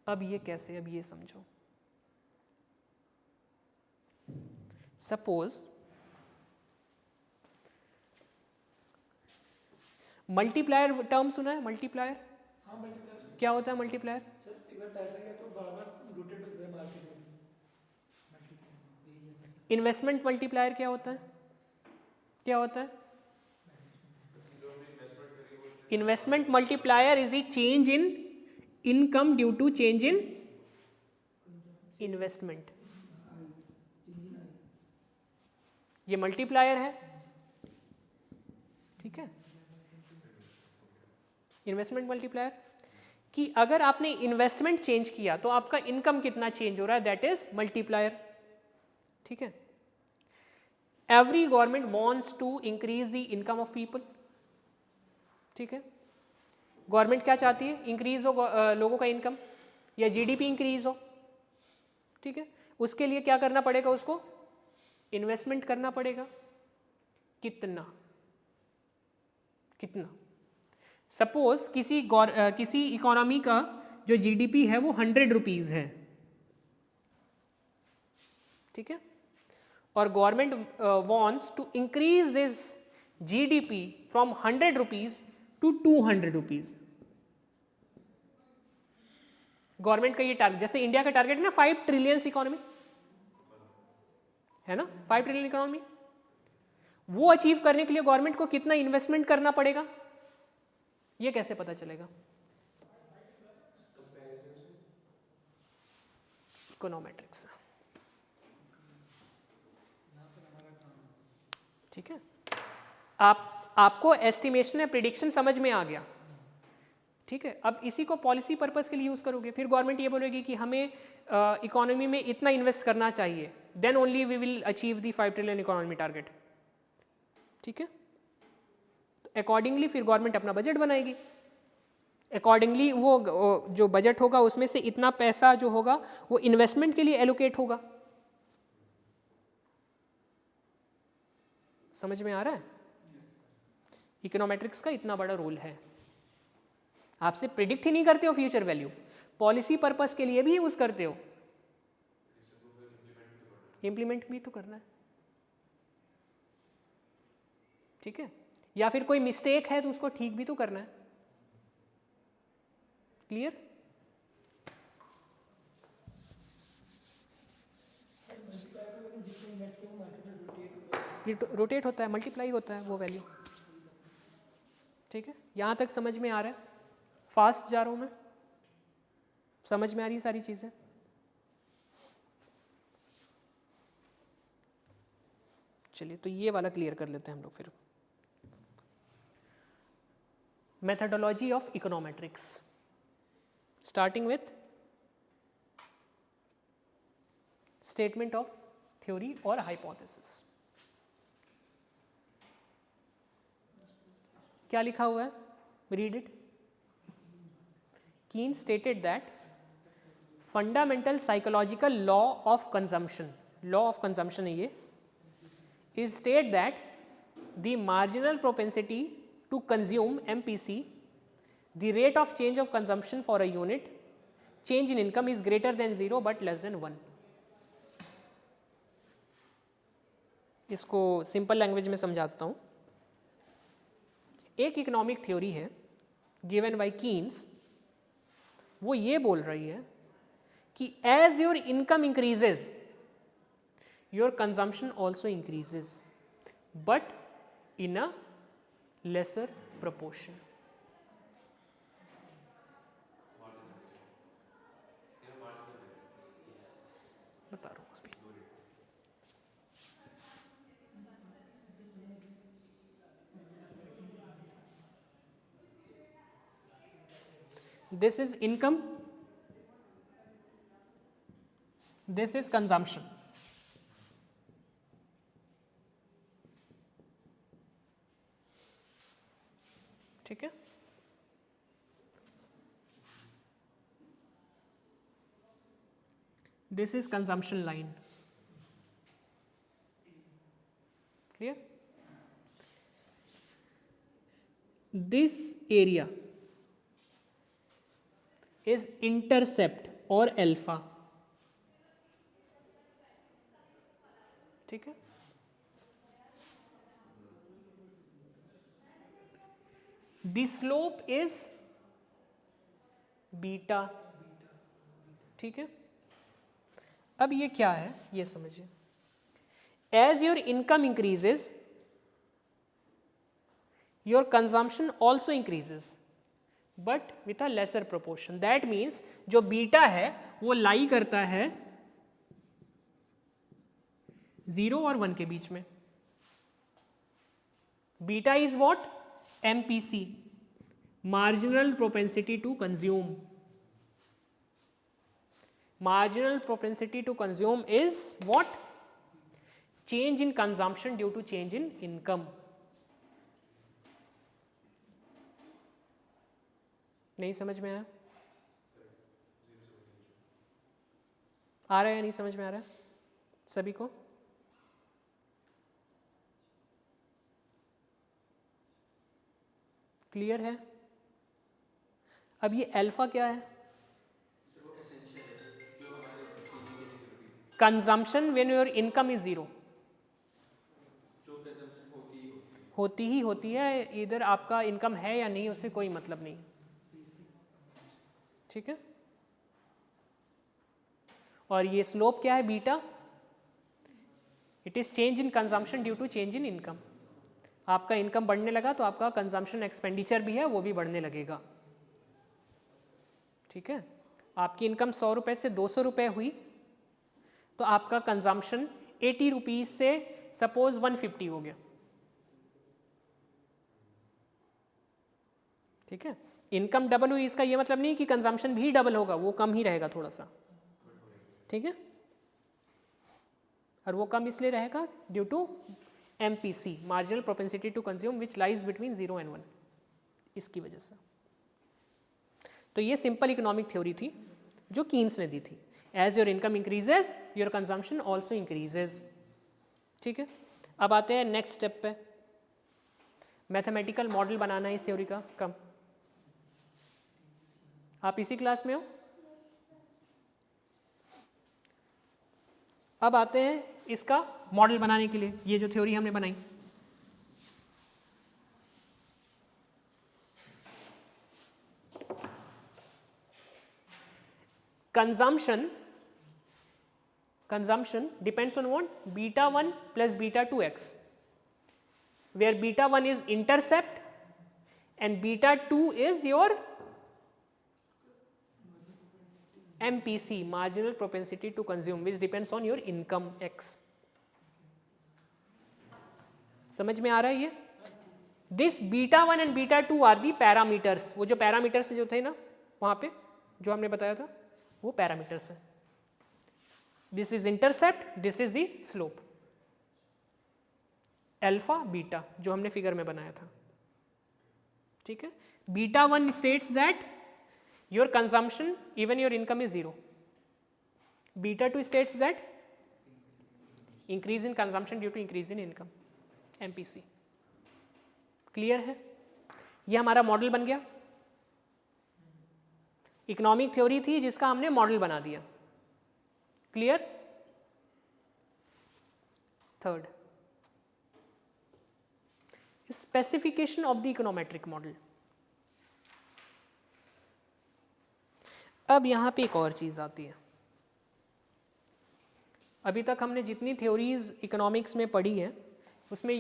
अब ये कैसे, अब ये समझो। सपोज मल्टीप्लायर टर्म सुना है? मल्टीप्लायर हाँ मल्टीप्लाई क्या होता है? मल्टीप्लायर सर एक बार पैसा गया तो बार बार रोटेट होता है मार्केट में मल्टीप्लाई यही है सर। इन्वेस्टमेंट मल्टीप्लायर क्या होता है? क्या होता है? Investment multiplier is the change in income due to change in investment. ये मल्टीप्लायर है, ठीक है। इन्वेस्टमेंट मल्टीप्लायर कि अगर आपने इन्वेस्टमेंट चेंज किया तो आपका इनकम कितना चेंज हो रहा है, दैट इज मल्टीप्लायर, ठीक है। Every government wants to increase the income of people, ठीक है। गवर्नमेंट क्या चाहती है? इंक्रीज हो लोगों का इनकम या जीडीपी इंक्रीज हो, ठीक है। उसके लिए क्या करना पड़ेगा? उसको इन्वेस्टमेंट करना पड़ेगा। कितना? कितना? सपोज किसी इकोनॉमी का जो जीडीपी है वो 100 रुपीज है, ठीक है, और government wants to increase this GDP from 100 rupees to 200 rupees. Government का ये टारगेट, जैसे इंडिया का टारगेट है ना 5 ट्रिलियन इकोनॉमी है ना, 5 ट्रिलियन इकोनॉमी, वो अचीव करने के लिए गवर्नमेंट को कितना इन्वेस्टमेंट करना पड़ेगा, ये कैसे पता चलेगा? इकोनोमेट्रिक्स, ठीक है। आपको एस्टिमेशन या प्रिडिक्शन समझ में आ गया, ठीक है। अब इसी को पॉलिसी पर्पस के लिए यूज करोगे, फिर गवर्नमेंट ये बोलेगी कि हमें इकोनॉमी में इतना इन्वेस्ट करना चाहिए, then only we will achieve the 5 trillion economy target, ठीक है। अकॉर्डिंगली फिर गवर्नमेंट अपना बजट बनाएगी, अकॉर्डिंगली वो जो बजट होगा उसमें से इतना पैसा जो होगा वो इन्वेस्टमेंट के लिए एलोकेट होगा। समझ में आ रहा है? इकोनोमेट्रिक्स का इतना बड़ा रोल है। आपसे प्रिडिक्ट ही नहीं करते हो फ्यूचर वैल्यू, पॉलिसी पर्पस के लिए भी यूज करते हो, इंप्लीमेंट भी तो करना है, ठीक है। या फिर कोई मिस्टेक है तो उसको ठीक भी तो करना है। क्लियर? रोटेट होता है, मल्टीप्लाई होता है वो वैल्यू, ठीक है। यहां तक समझ में आ रहा है? फास्ट जा रहा हूं मैं? समझ में आ रही है सारी चीजें? चलिए तो ये वाला क्लियर कर लेते हैं हम लोग फिर। Methodology of econometrics, starting with statement of theory और हाइपोथेसिस। क्या लिखा हुआ है? Read it. Keynes stated that fundamental psychological law of consumption है ये, is state that the marginal propensity to consume MPC, the rate of change of consumption for a unit change in income is greater than 0 but less than 1। इसको simple language में समझाता हूँ। एक economic theory है given by Keynes, वो ये बोल रही है कि as your income increases your consumption also increases but in a lesser proportion. बता रहा हूँ। This is income, this is consumption, ठीक है। This is consumption line, clear? This area is intercept और अल्फा, ठीक है। The slope is beta. ठीक है, अब ये क्या है ये समझिए। As your income increases your consumption also increases but with a lesser proportion. That means जो बीटा है वो लाई करता है 0 और 1 के बीच में। Beta is what? MPC, marginal propensity to consume. Marginal propensity to consume is what? Change in consumption due to change in income. नहीं समझ में आया? आ रहा है या नहीं समझ में आ रहा है सभी को? क्लियर है? अब ये अल्फा क्या है? Consumption when your income is 0। होती है, इधर आपका इनकम है या नहीं उससे कोई मतलब नहीं। ठीक है, और ये स्लोप क्या है? Beta. It is change in consumption due to change in income. आपका इनकम बढ़ने लगा तो आपका कंजम्पशन एक्सपेंडिचर भी है वो भी बढ़ने लगेगा। ठीक है, आपकी इनकम 100 रुपये से 200 रुपये हुई तो आपका कंजम्पशन 80 रुपीज से सपोज 150 हो गया। ठीक है, इनकम डबल हुई इसका ये मतलब नहीं कि कंजम्पशन भी डबल होगा, वो कम ही रहेगा थोड़ा सा। ठीक है, और वो कम इसलिए रहेगा due to MPC, marginal propensity to consume, which lies between 0 and 1, इसकी वजह से। तो ये सिंपल इकोनॉमिक थ्योरी थी जो कीन्स ने दी थी। As your income increases your consumption also increases. ठीक है, अब आते हैं नेक्स्ट स्टेप पे। मैथमेटिकल मॉडल बनाना है इस थ्योरी का। कम आप इसी क्लास में हो? अब आते हैं इसका मॉडल बनाने के लिए, ये जो थ्योरी हमने बनाई। consumption depends on what? Beta 1 plus beta 2x, where beta 1 is intercept and beta 2 is your MPC, marginal propensity to consume, which depends on your income x. समझ में आ रहा है ये? This beta 1 and beta 2 are the parameters. वो जो parameters जो थे ना वहाँ पे जो हमने बताया था वो parameters है। This is intercept, this is the slope. Alpha beta जो हमने फिगर में बनाया था। ठीक है, beta 1 states that your consumption even your income is 0. Beta 2 states that increase in consumption due to increase in income, MPC. Clear है? ये हमारा मॉडल बन गया। इकोनॉमिक थ्योरी थी जिसका हमने मॉडल बना दिया। Clear? Third, specification of the econometric model. अब यहां पे एक और चीज आती है। अभी तक हमने जितनी थ्योरीज इकोनॉमिक्स में पढ़ी है उसमें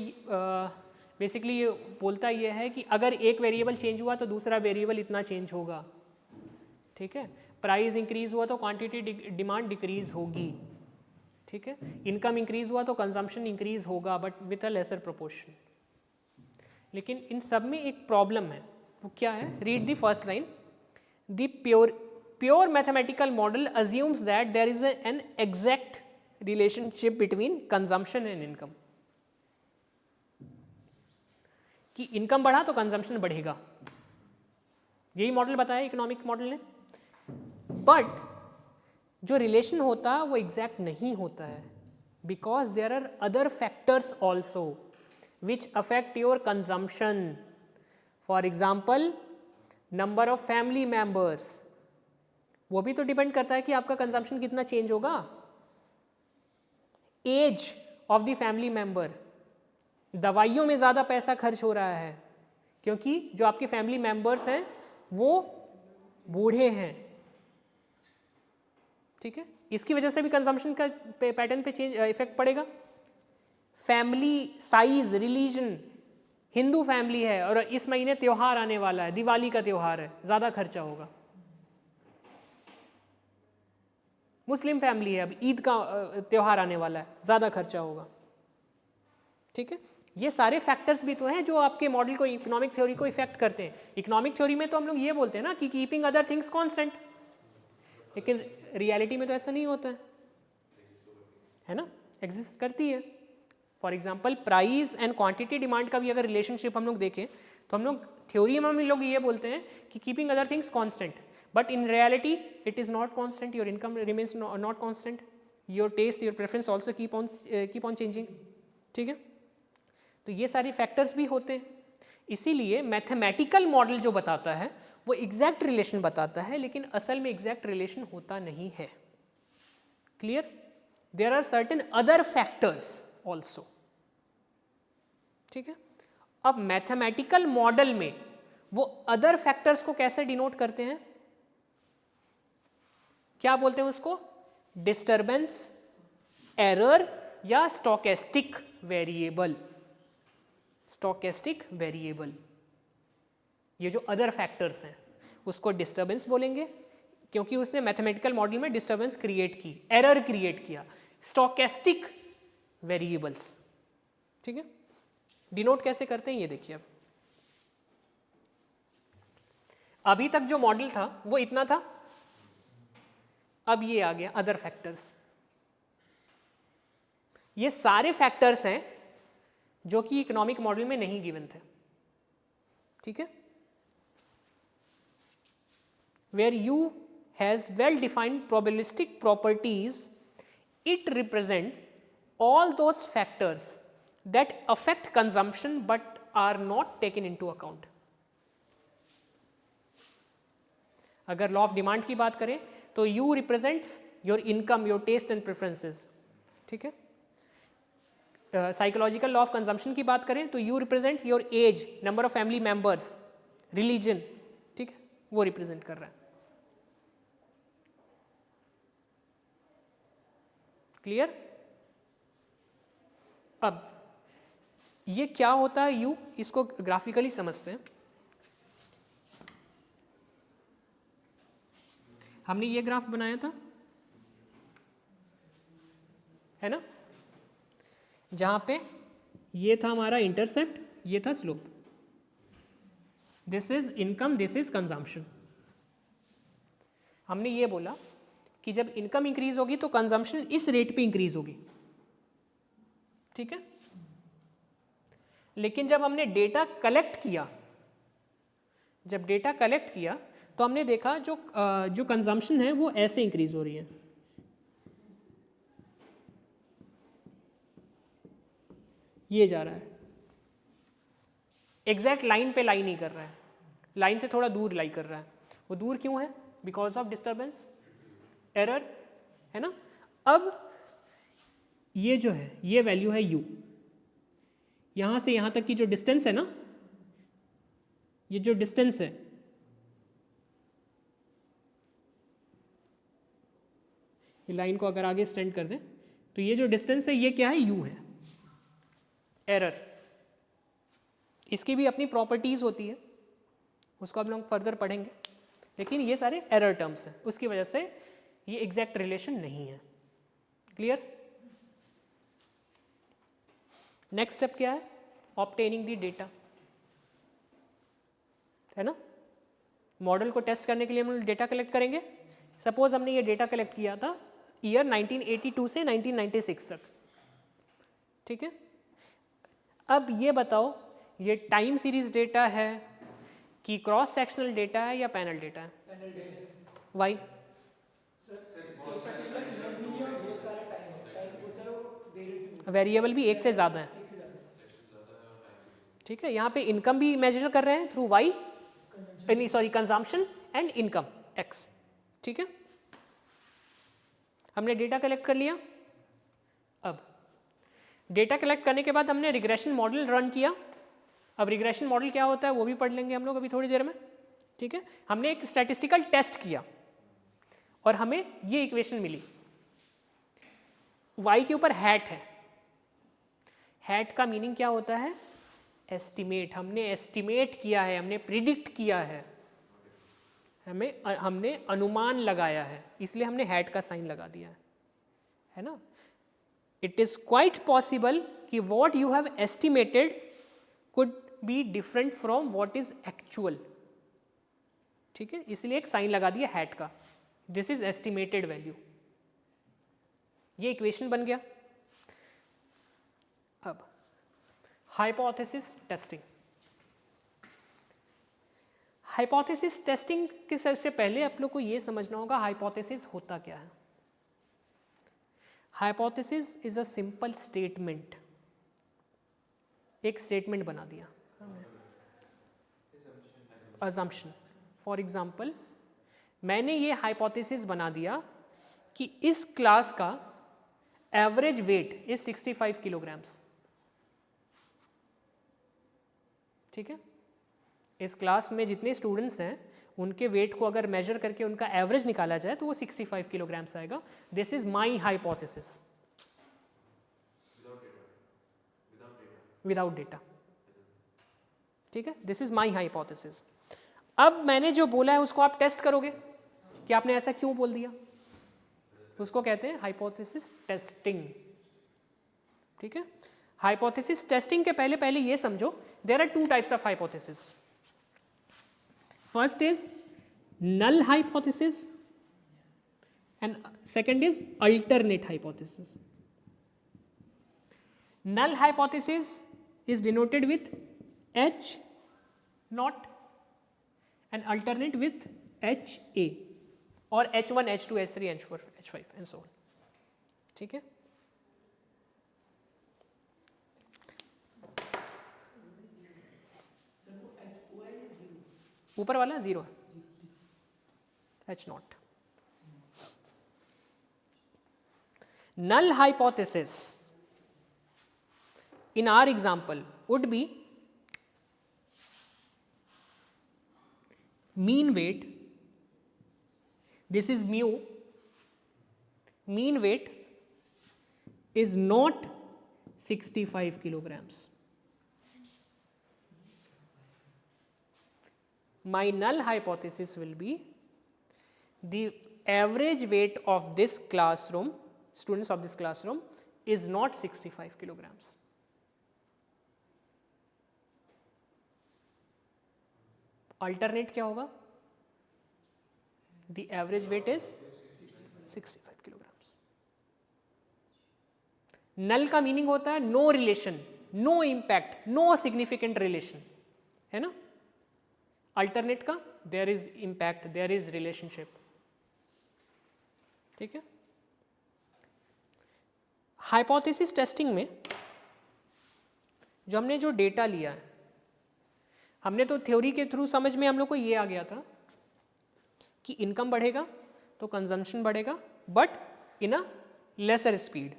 बेसिकली ये बोलता ये है कि अगर एक वेरिएबल चेंज हुआ तो दूसरा वेरिएबल इतना चेंज होगा। ठीक है, प्राइस इंक्रीज हुआ तो क्वांटिटी डिमांड डिक्रीज होगी। ठीक है, इनकम इंक्रीज हुआ तो कंजम्पशन इंक्रीज होगा but with a lesser proportion. लेकिन इन सब में एक प्रॉब्लम है, वो क्या है? Read the first line. The pure mathematical model assumes that there is an exact relationship between consumption and income, कि इनकम बढ़ा तो कंजम्पशन बढ़ेगा। यही मॉडल बताया इकोनॉमिक मॉडल ने। बट जो रिलेशन होता है वो एग्जैक्ट नहीं होता है, because there are other factors also which affect your consumption. For example number of family members, वो भी तो डिपेंड करता है कि आपका कंजम्पशन कितना चेंज होगा। Age of the family member, दवाइयों में ज़्यादा पैसा खर्च हो रहा है क्योंकि जो आपके फैमिली मेंबर्स हैं वो बूढ़े हैं, ठीक है, इसकी वजह से भी कंजम्पशन का पैटर्न पे चेंज इफेक्ट पड़ेगा। Family size, religion, Hindu family है और इस महीने त्योहार आने वाला है, दिवाली का त्योहार है, ज़्यादा खर्चा होगा। मुस्लिम फैमिली है, अब ईद का त्योहार आने वाला है, ज़्यादा खर्चा होगा, ठीक है। ये सारे फैक्टर्स भी तो हैं जो आपके मॉडल को, इकोनॉमिक थ्योरी को इफेक्ट करते हैं। इकोनॉमिक थ्योरी में तो हम लोग ये बोलते हैं ना कि कीपिंग अदर थिंग्स कांस्टेंट, लेकिन रियलिटी में तो ऐसा नहीं होता है ना, एग्जिस्ट करती है। For example price and quantity demand का भी अगर रिलेशनशिप हम लोग देखें तो हम लोग थ्योरी में हम लोग ये बोलते हैं कि keeping other things constant, but in reality it is not constant, your income remains not constant, your taste, your preference also keep on changing, ठीक है। तो ये सारे फैक्टर्स भी होते हैं, इसीलिए मैथमेटिकल मॉडल जो बताता है वो एग्जैक्ट रिलेशन बताता है, लेकिन असल में एग्जैक्ट रिलेशन होता नहीं है। Clear? There are certain other factors also, ठीक है। अब मैथमेटिकल मॉडल में वो अदर फैक्टर्स को कैसे डिनोट करते हैं, क्या बोलते हैं उसको? डिस्टर्बेंस, एरर या स्टोकेस्टिक वेरिएबल। स्टोकेस्टिक वेरिएबल, ये जो अदर फैक्टर्स हैं उसको डिस्टर्बेंस बोलेंगे, क्योंकि उसने मैथमेटिकल मॉडल में डिस्टर्बेंस क्रिएट की, एरर क्रिएट किया। स्टोकेस्टिक वेरिएबल्स, ठीक है। डिनोट कैसे करते हैं ये देखिए। अब अभी तक जो मॉडल था वो इतना था, अब ये आ गया अदर फैक्टर्स। ये सारे फैक्टर्स हैं जो कि इकोनॉमिक मॉडल में नहीं गिवन थे, ठीक है। Where U has well-defined probabilistic properties, it represents all those factors that affect consumption but are not taken into account. अगर लॉ ऑफ डिमांड की बात करें तो U represents your income, your taste and preferences, ठीक है। Psychological law of consumption की बात करें तो you represent your age, number of family members, religion, ठीक है, वो रिप्रेजेंट कर रहा है। क्लियर? अब ये क्या होता है यू, इसको ग्राफिकली समझते हैं। हमने ये ग्राफ बनाया था, है ना, जहां पे ये था हमारा इंटरसेप्ट, ये था slope. This is income, this is consumption. हमने ये बोला कि जब इनकम इंक्रीज होगी तो कंजम्पशन इस रेट पे इंक्रीज होगी, ठीक है। लेकिन जब हमने डेटा कलेक्ट किया, जब डेटा कलेक्ट किया तो हमने देखा जो कंजम्पशन है वो ऐसे इंक्रीज हो रही है, ये जा रहा है, एग्जैक्ट लाइन पे लाई नहीं कर रहा है, लाइन से थोड़ा दूर लाई कर रहा है। वो दूर क्यों है? बिकॉज ऑफ डिस्टर्बेंस, एरर, है ना। अब ये जो है ये वैल्यू है u, यहां से यहां तक की जो डिस्टेंस है ना, ये जो डिस्टेंस है, ये लाइन को अगर आगे एक्सटेंड कर दें तो ये जो डिस्टेंस है ये क्या है? u है, एरर। इसकी भी अपनी प्रॉपर्टीज होती है, उसको हम लोग फर्दर पढ़ेंगे, लेकिन ये सारे एरर टर्म्स हैं, उसकी वजह से ये एग्जैक्ट रिलेशन नहीं है। क्लियर? नेक्स्ट स्टेप क्या है? ऑब्टेनिंग द डेटा, है ना। मॉडल को टेस्ट करने के लिए हम लोग डेटा कलेक्ट करेंगे। सपोज हमने ये डेटा कलेक्ट किया था ईयर 1982 से 1996 तक, ठीक है। अब ये बताओ ये टाइम सीरीज डेटा है कि क्रॉस सेक्शनल डेटा है या पैनल डेटा है? वाई? वेरिएबल भी एक से ज़्यादा है, ठीक है। यहाँ पे इनकम भी मेजर कर रहे हैं through Y, sorry consumption and income X, ठीक है। हमने डेटा कलेक्ट कर लिया। अब डेटा कलेक्ट करने के बाद हमने रिग्रेशन मॉडल रन किया अब रिग्रेशन मॉडल क्या होता है वो भी पढ़ लेंगे हम लोग अभी थोड़ी देर में, ठीक है। हमने एक स्टैटिस्टिकल टेस्ट किया और हमें ये इक्वेशन मिली, y के ऊपर हैट है, हैट का मीनिंग क्या होता है, एस्टिमेट। हमने एस्टिमेट किया है, हमने प्रिडिक्ट किया है, हमने अनुमान लगाया है, इसलिए हमने हैट का साइन लगा दिया है ना। इट इज क्वाइट पॉसिबल कि what you have estimated could be different from what is actual, ठीक है, इसलिए एक साइन लगा दिया हैट का, दिस इज एस्टिमेटेड वैल्यू। ये इक्वेशन बन गया। अब हाइपोथेसिस टेस्टिंग। हाइपोथेसिस टेस्टिंग के सबसे पहले आप लोग को ये समझना होगा हाइपोथेसिस होता क्या है। Hypothesis is a simple statement, एक स्टेटमेंट बना दिया, अजम्पशन। फॉर एग्जाम्पल मैंने ये हाइपोथेसिस बना दिया कि इस क्लास का एवरेज वेट इज 65 किलोग्राम्स, ठीक है। इस क्लास में जितने स्टूडेंट्स हैं उनके वेट को अगर मेजर करके उनका एवरेज निकाला जाए तो वो 65 किलोग्राम्स आएगा। This is my hypothesis without data, ठीक है, दिस इज माई हाइपोथेसिस। अब मैंने जो बोला है उसको आप टेस्ट करोगे कि आपने ऐसा क्यों बोल दिया, उसको कहते हैं हाइपोथेसिस टेस्टिंग, ठीक है। हाइपोथेसिस टेस्टिंग के पहले पहले ये समझो there are two types of hypothesis. First is null hypothesis and second is alternate hypothesis. Null hypothesis is denoted with H naught and alternate with HA or H1, H2, H3, H4, H5 and so on, ठीक है। ऊपर वाला zero है, H naught. Null hypothesis in our example would be mean weight, this is mu, mean weight is not 65 kilograms. My null hypothesis will be the average weight of this classroom, students of this classroom is not 65 kilograms. Alternate क्या होगा, the average weight is 65 kilograms. null का meaning होता है no relation, no impact, no significant relation, है ना। Alternate का there is impact, there is relationship, ठीक है। हाइपोथेसिस टेस्टिंग में जो हमने जो डेटा लिया है, हमने तो थ्योरी के थ्रू समझ में हम लोग को ये आ गया था कि इनकम बढ़ेगा तो कंजम्पशन बढ़ेगा but in a laser speed,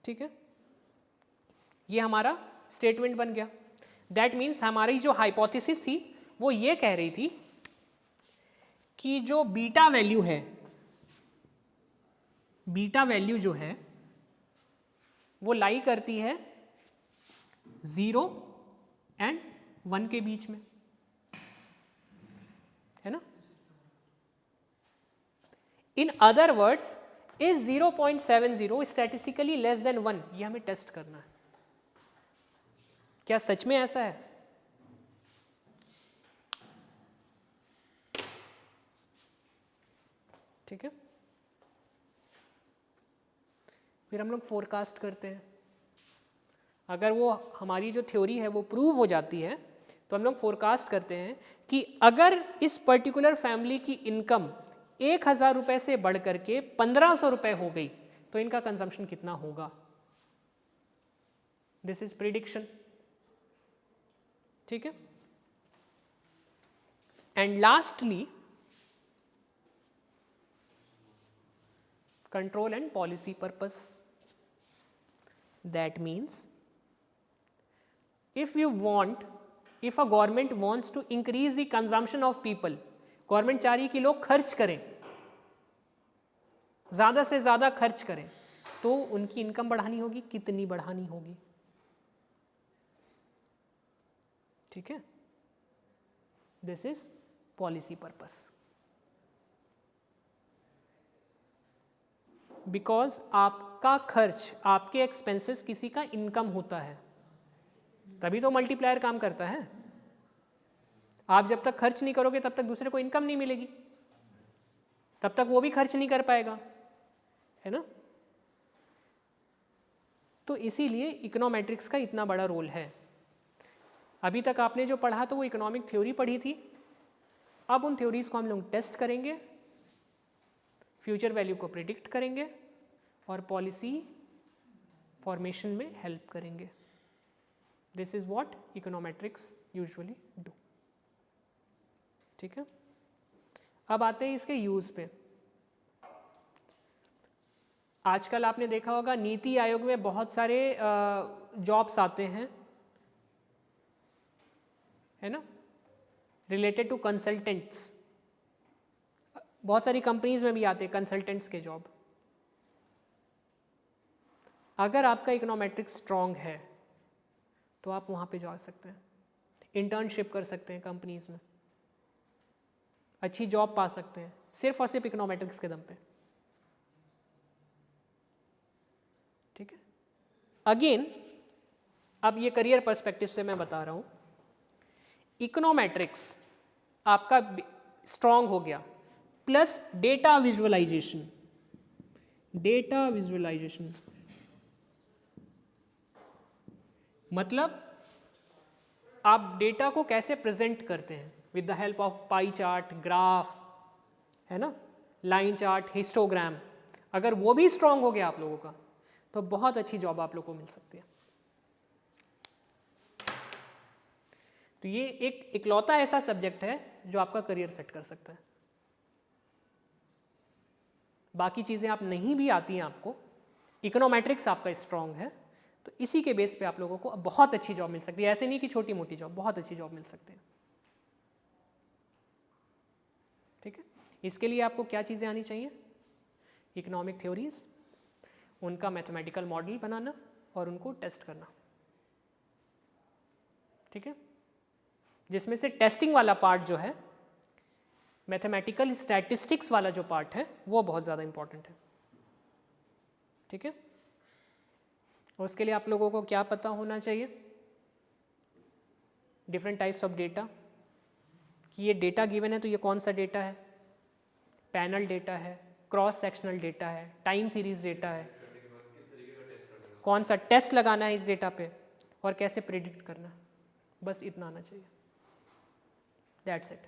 ठीक है। ये हमारा स्टेटमेंट बन गया। दैट मीन्स हमारी जो हाइपोथेसिस थी वो ये कह रही थी कि जो बीटा वैल्यू है, बीटा वैल्यू जो है वो लाई करती है 0 एंड 1 के बीच में, है ना। In other words is 0.70 statistically less than 1, ये हमें टेस्ट करना है। क्या सच में ऐसा है? ठीक है। फिर हम लोग फोरकास्ट करते हैं। अगर वो हमारी जो थ्योरी है वो प्रूव हो जाती है तो हम लोग फोरकास्ट करते हैं कि अगर इस पर्टिकुलर फैमिली की इनकम 1000 रुपये से बढ़ करके 1500 रुपये हो गई तो इनका कंजम्पशन कितना होगा। दिस इज प्रिडिक्शन, ठीक है। And lastly control and policy purpose. That means if you want if a government wants to increase the consumption of people, government चाह रही है कि लोग खर्च करें, ज़्यादा से ज़्यादा खर्च करें, तो उनकी इनकम बढ़ानी होगी, कितनी बढ़ानी होगी? ठीक है, this is policy purpose. Because आपका खर्च, आपके एक्सपेंसेस किसी का इनकम होता है, तभी तो मल्टीप्लायर काम करता है। आप जब तक खर्च नहीं करोगे तब तक दूसरे को इनकम नहीं मिलेगी, तब तक वो भी खर्च नहीं कर पाएगा, है ना। तो इसीलिए इकोनोमेट्रिक्स का इतना बड़ा रोल है। अभी तक आपने जो पढ़ा तो वो इकोनॉमिक थ्योरी पढ़ी थी, अब उन थ्योरीज को हम लोग टेस्ट करेंगे, फ्यूचर वैल्यू को प्रिडिक्ट करेंगे और पॉलिसी फॉर्मेशन में हेल्प करेंगे। This is what econometrics usually do. ठीक है, अब आते हैं इसके यूज पे। आजकल आपने देखा होगा नीति आयोग में बहुत सारे जॉब्स आते हैं, है ना, रिलेटेड टू कंसल्टेंट्स। बहुत सारी कंपनीज में भी आते हैं कंसल्टेंट्स के जॉब। अगर आपका इकोनोमेट्रिक्स स्ट्रांग है तो आप वहाँ पे जा सकते हैं, इंटर्नशिप कर सकते हैं कंपनीज में, अच्छी जॉब पा सकते हैं सिर्फ और सिर्फ इकोनोमेट्रिक्स के दम पे। ठीक है, अगेन अब ये करियर पर्सपेक्टिव से मैं बता रहा हूँ, इकोनोमेट्रिक्स आपका स्ट्रांग हो गया, plus data visualisation. Data visualisation मतलब आप डेटा को कैसे प्रेजेंट करते हैं with the help of pie chart, graph, है ना, लाइन चार्ट, हिस्टोग्राम। अगर वो भी स्ट्रांग हो गया आप लोगों का तो बहुत अच्छी जॉब आप लोगों को मिल सकती है। तो ये एक इकलौता ऐसा सब्जेक्ट है जो आपका करियर सेट कर सकता है। बाकी चीज़ें आप नहीं भी आती हैं आपको, इकोनोमेट्रिक्स आपका स्ट्रांग है, तो इसी के बेस पे आप लोगों को बहुत अच्छी जॉब मिल सकती है। ऐसे नहीं कि छोटी मोटी जॉब, बहुत अच्छी जॉब मिल सकती है। ठीक है, इसके लिए आपको क्या चीज़ें आनी चाहिए? इकोनॉमिक थ्योरीज, उनका मैथमेटिकल मॉडल बनाना और उनको टेस्ट करना। ठीक है, जिसमें से टेस्टिंग वाला पार्ट जो है, मैथमेटिकल स्टैटिस्टिक्स वाला जो पार्ट है, वो बहुत ज़्यादा इंपॉर्टेंट है। ठीक है, उसके लिए आप लोगों को क्या पता होना चाहिए? डिफरेंट टाइप्स ऑफ डेटा, कि ये डेटा गिवन है तो ये कौन सा डेटा है, पैनल डेटा है, क्रॉस सेक्शनल डेटा है, टाइम सीरीज डेटा है, कौन सा टेस्ट लगाना है इस डेटा पे और कैसे प्रिडिक्ट करना है, बस इतना आना चाहिए। That's it.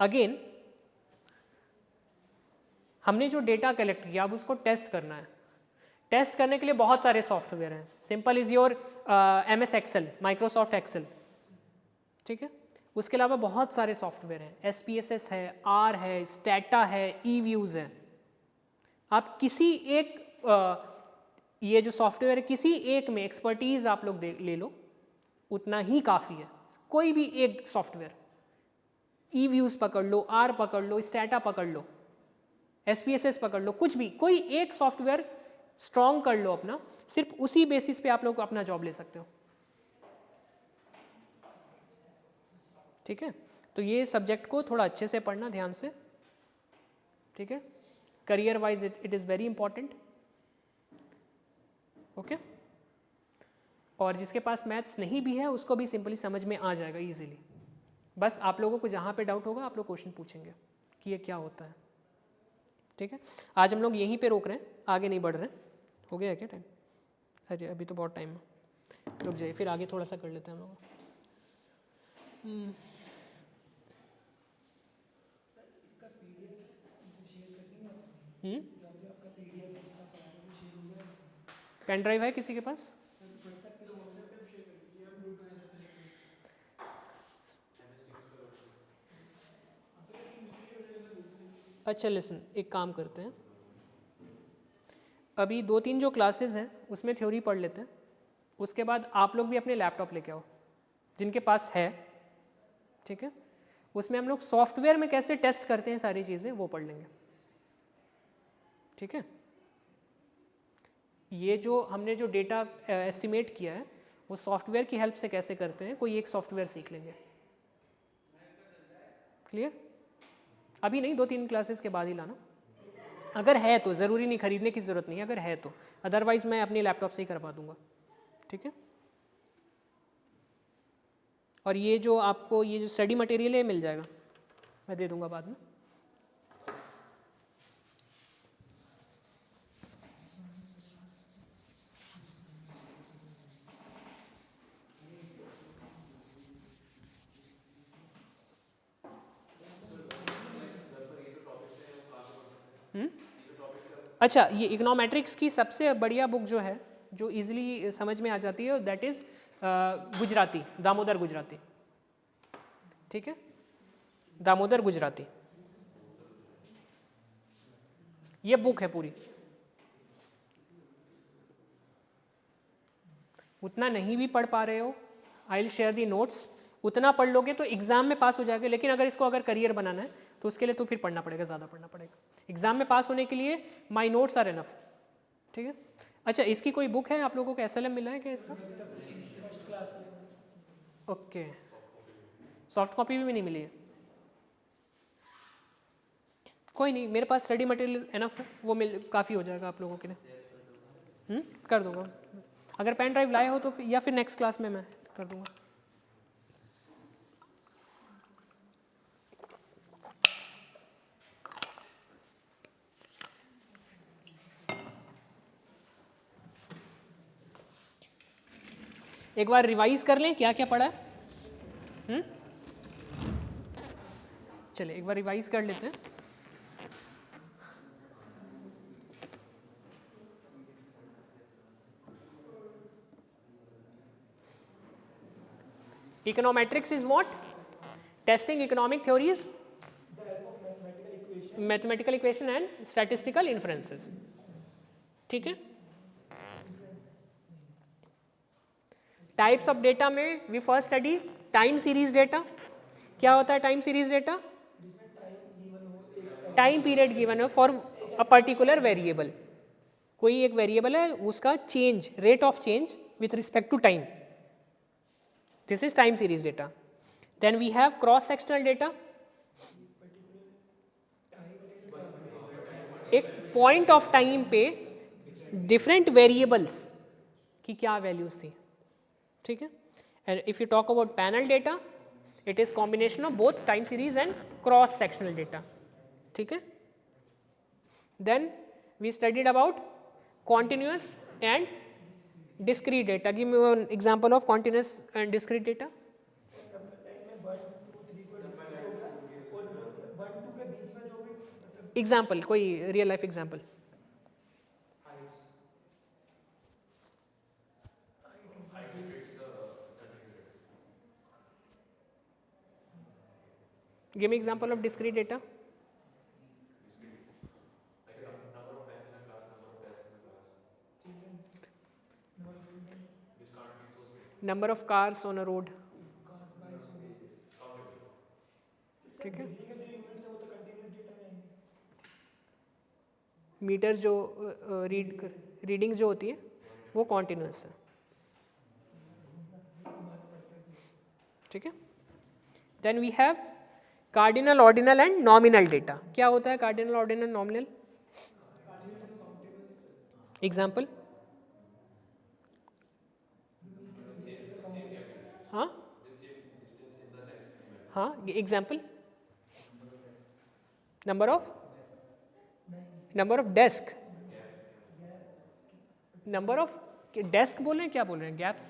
अगेन हमने जो डेटा कलेक्ट किया अब उसको टेस्ट करना है। टेस्ट करने के लिए बहुत सारे सॉफ्टवेयर हैं। Simple is your MS Excel, Microsoft Excel. ठीक है, उसके अलावा बहुत सारे सॉफ्टवेयर हैं, SPSS है, R है, स्टैटा है, eViews है। आप किसी एक ये जो सॉफ्टवेयर है किसी एक में एक्सपर्टीज आप लोग ले लो, उतना ही काफ़ी है। कोई भी एक सॉफ्टवेयर, eViews पकड़ लो, R पकड़ लो, स्टैटा पकड़ लो, SPSS पकड़ लो, कुछ भी, कोई एक सॉफ्टवेयर स्ट्रॉन्ग कर लो अपना, सिर्फ उसी बेसिस पे आप लोग अपना जॉब ले सकते हो। ठीक है, तो ये सब्जेक्ट को थोड़ा अच्छे से पढ़ना ध्यान से। ठीक है, career wise it is very important. Okay, और जिसके पास मैथ्स नहीं भी है उसको भी सिंपली समझ में आ जाएगा इजीली। बस आप लोगों को जहाँ पे डाउट होगा आप लोग क्वेश्चन पूछेंगे कि ये क्या होता है। ठीक है, आज हम लोग यहीं पे रोक रहे हैं, आगे नहीं बढ़ रहे हैं। हो गया है क्या टाइम? अरे अभी तो बहुत टाइम है, रुक जाइए, फिर आगे थोड़ा सा कर लेते हैं हम लोग। पेन ड्राइव है किसी के पास? अच्छा लिसन, एक काम करते हैं, अभी 2-3 जो क्लासेस हैं उसमें थ्योरी पढ़ लेते हैं, उसके बाद आप लोग भी अपने लैपटॉप लेके आओ जिनके पास है, ठीक है। उसमें हम लोग सॉफ्टवेयर में कैसे टेस्ट करते हैं सारी चीज़ें वो पढ़ लेंगे, ठीक है। ये जो हमने जो डेटा एस्टिमेट किया है वो सॉफ्टवेयर की हेल्प से कैसे करते हैं, कोई एक सॉफ्टवेयर सीख लेंगे। क्लियर? अभी नहीं, 2-3 क्लासेस के बाद ही लाना, अगर है तो। ज़रूरी नहीं, खरीदने की ज़रूरत नहीं है अगर है तो, अदरवाइज़ मैं अपनी लैपटॉप से ही करवा दूंगा, ठीक है। और ये जो आपको ये जो स्टडी मटेरियल है मिल जाएगा, मैं दे दूंगा बाद में। अच्छा, ये इकोनॉमेट्रिक्स की सबसे बढ़िया बुक जो है जो इजीली समझ में आ जाती है दैट इज़ गुजराती, दामोदर गुजराती, ठीक है। दामोदर गुजराती ये बुक है पूरी। उतना नहीं भी पढ़ पा रहे हो, I will share the notes, उतना पढ़ लोगे तो एग्जाम में पास हो जाओगे। लेकिन अगर इसको अगर करियर बनाना है तो उसके लिए तो फिर पढ़ना पड़ेगा, ज़्यादा पढ़ना पड़ेगा। एग्जाम में पास होने के लिए माई नोट्स आर इनफ, ठीक है। अच्छा, इसकी कोई बुक है आप लोगों को? SLM मिला है क्या इसका? फर्स्ट क्लास है। ओके, सॉफ्ट कॉपी भी नहीं मिली है? कोई नहीं, मेरे पास स्टडी मटेरियल एनफ है, वो मिल काफ़ी हो जाएगा आप लोगों के लिए। कर दूंगा। अगर पेन ड्राइव लाए हो तो या फिर नेक्स्ट क्लास में मैं कर दूंगा। एक बार रिवाइज कर लें क्या क्या पढ़ा है। चलिए एक बार रिवाइज कर लेते हैं। Econometrics is what? Testing economic theories, mathematical equation and statistical inferences, ठीक है। टाइप्स ऑफ डेटा में we first study time series data. क्या होता है time series data? Time period given है फॉर अ पर्टिकुलर वेरिएबल, कोई एक वेरिएबल है उसका change, rate of change with respect to time, this is time series data. Then we have cross sectional data, एक point of time पे different variables की क्या values थी, ठीक है। And if you talk about panel data, it is combination of both time series and cross sectional data, ठीक है। Then we studied about continuous and discrete data. Give me one example of continuous and discrete data. Example, कोई real life example. Give me example of discrete data. Number of cars on a road. ठीक है। Metre जो reading जो होती है वो continuous है, ठीक है। Then we have cardinal, ordinal and nominal data. क्या होता है कार्डिनल, ऑर्डिनल, नॉमिनल? एग्जाम्पल। हाँ हाँ, example. Number of desk, number of desk बोल रहे हैं, क्या बोल रहे हैं? Gaps,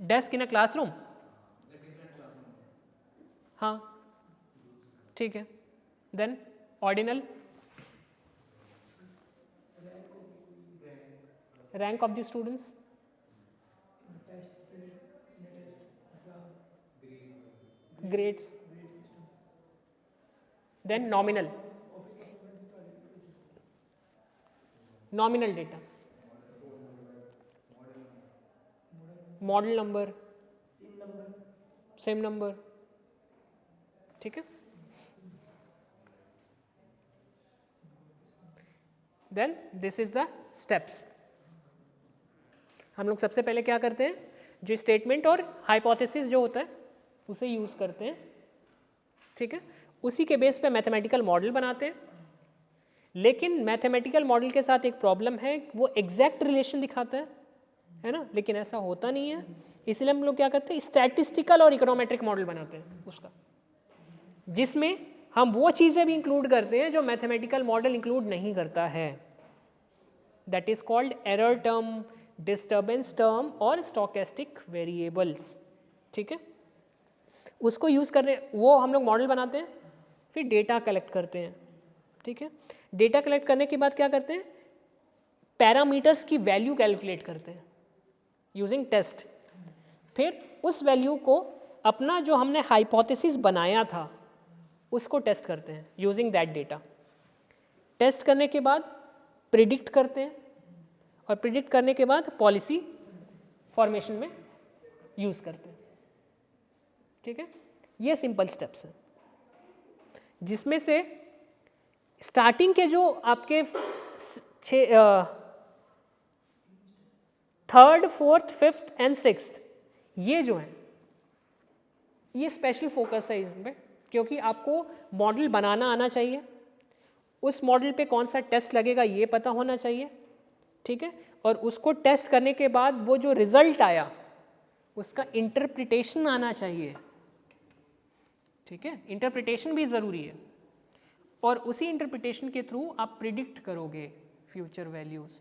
desk in a classroom. हाँ ठीक है। Then ordinal, rank of the students. Grades. Then nominal, nominal data. Model number, SIM number, same number, ठीक है। Then this is the steps. हम लोग सबसे पहले क्या करते हैं, जो स्टेटमेंट और हाइपोथेसिस जो होता है उसे यूज करते हैं, ठीक है। उसी के बेस पे मैथमेटिकल मॉडल बनाते हैं, लेकिन मैथमेटिकल मॉडल के साथ एक प्रॉब्लम है, वो एग्जैक्ट रिलेशन दिखाता है ना, लेकिन ऐसा होता नहीं है। इसलिए हम लोग क्या करते हैं, स्टैटिस्टिकल और इकोनोमेट्रिक मॉडल बनाते हैं उसका, जिसमें हम वो चीज़ें भी इंक्लूड करते हैं जो मैथमेटिकल मॉडल इंक्लूड नहीं करता है। That is called error term, disturbance term और स्टोकेस्टिक वेरिएबल्स, ठीक है। उसको यूज़ करने वो हम लोग मॉडल बनाते हैं, फिर डेटा कलेक्ट करते हैं, ठीक है। डेटा कलेक्ट करने के बाद क्या करते हैं, पैरामीटर्स की वैल्यू कैलकुलेट करते हैं यूजिंग टेस्ट। फिर उस वैल्यू को अपना जो हमने हाइपोथेसिस बनाया था उसको टेस्ट करते हैं यूजिंग दैट डेटा। टेस्ट करने के बाद प्रिडिक्ट करते हैं, और प्रिडिक्ट करने के बाद पॉलिसी फॉर्मेशन में यूज़ करते हैं, ठीक है। ये सिंपल स्टेप्स हैं, जिसमें से स्टार्टिंग के जो आपके third, fourth, fifth and sixth, ये जो हैं ये स्पेशल फोकस है इसमें, क्योंकि आपको मॉडल बनाना आना चाहिए, उस मॉडल पे कौन सा टेस्ट लगेगा ये पता होना चाहिए, ठीक है। और उसको टेस्ट करने के बाद वो जो रिजल्ट आया उसका इंटरप्रिटेशन आना चाहिए, ठीक है। इंटरप्रिटेशन भी ज़रूरी है, और उसी इंटरप्रिटेशन के थ्रू आप प्रिडिक्ट करोगे फ्यूचर वैल्यूज़,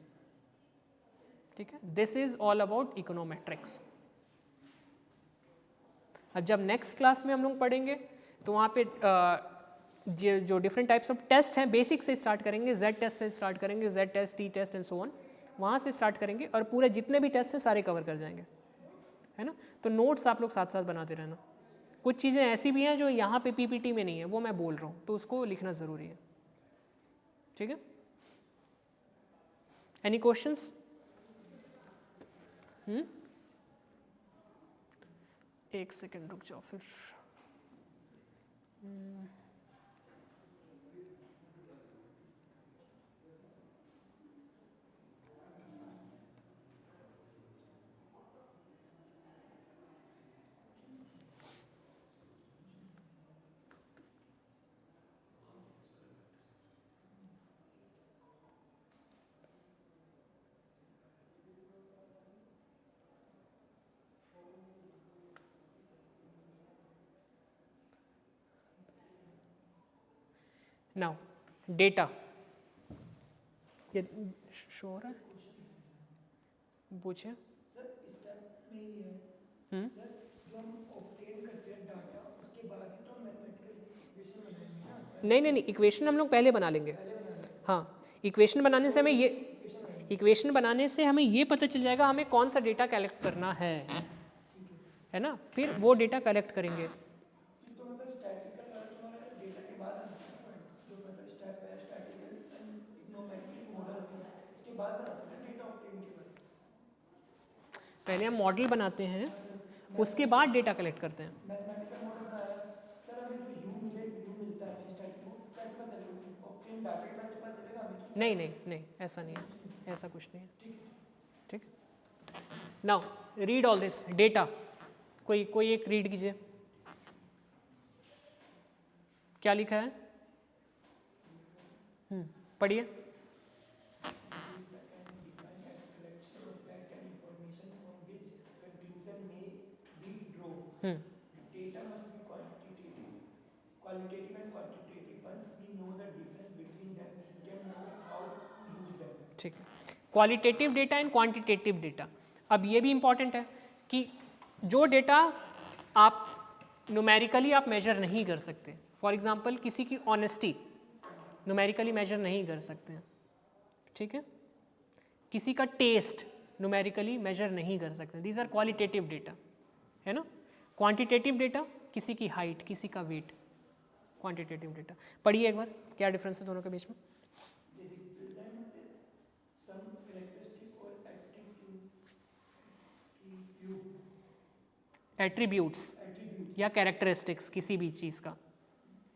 ठीक है। This is all about econometrics. अब जब नेक्स्ट क्लास में हम लोग पढ़ेंगे तो वहाँ पे जो डिफरेंट टाइप्स ऑफ टेस्ट हैं, बेसिक से स्टार्ट करेंगे, जेड टेस्ट से स्टार्ट करेंगे, Z test, T test and so on, वहाँ से स्टार्ट करेंगे और पूरे जितने भी टेस्ट हैं सारे कवर कर जाएंगे, है ना। तो नोट्स आप लोग साथ साथ बनाते रहना। कुछ चीज़ें ऐसी भी हैं जो यहाँ पे पीपीटी में नहीं है, वो मैं बोल रहा हूँ, तो उसको लिखना ज़रूरी है, ठीक है। Any questions? एक सेकेंड रुक जाओ फिर। नाउ डेटा, ये शो हो रहा है, पूछिए। सर स्टेप में ये है, हम्म, सर जो हम ऑब्टेन करते हैं डाटा उसके बाद ही तो हम मैथमेटिकल इक्वेशन बनाएंगे ना, नहीं नहीं नहीं, इक्वेशन हम लोग पहले बना लेंगे। हाँ, इक्वेशन बनाने से हमें ये इक्वेशन बनाने से हमें ये पता चल जाएगा हमें कौन सा डेटा कलेक्ट करना है ना, फिर वो डेटा कलेक्ट करेंगे। तो मतलब स्टैटिस्टिकल वाला तुम्हारा डेटा के बाद आना चाहिए पॉइंट, जो मतलब स्टेप है स्टैटिस्टिकल एंड इकोनोमेट्रिक मॉडल में उसके बाद बना सकते हैं डेटा ऑब्टेन के बाद। पहले हम मॉडल बनाते हैं, उसके बाद डेटा कलेक्ट करते हैं। मैथमेटिकल मॉडल बनाया, सर हमें जो यू मिलता है हमें स्टैटिक, वो कैसे पता चलेगा, ऑब्टेन डाटा के बाद तो पता चलेगा हमें कि नहीं नहीं नहीं, ऐसा नहीं है, ऐसा कुछ नहीं है, ठीक। Now read all this data, कोई एक रीड कीजिए, क्या लिखा है, पढ़िए। data must be qualitative and quantitative. Once we know the difference between them, we can know how to use them. ठीक है, qualitative data and quantitative data. अब ये भी इंपॉर्टेंट है कि जो डेटा आप न्यूमेरिकली आप मेजर नहीं कर सकते, फॉर एग्जांपल किसी की ऑनेस्टी न्यूमेरिकली मेजर नहीं कर सकते हैं, ठीक है। किसी का टेस्ट न्यूमेरिकली मेजर नहीं कर सकते, दीज आर क्वालिटेटिव डेटा, है ना। क्वांटिटेटिव डेटा किसी की हाइट, किसी का वेट, क्वांटिटेटिव डेटा। पढ़िए एक बार, क्या डिफरेंस है दोनों के बीच में। They represent some characteristic or attribute attributes या कैरेक्टरिस्टिक्स किसी भी चीज़ का.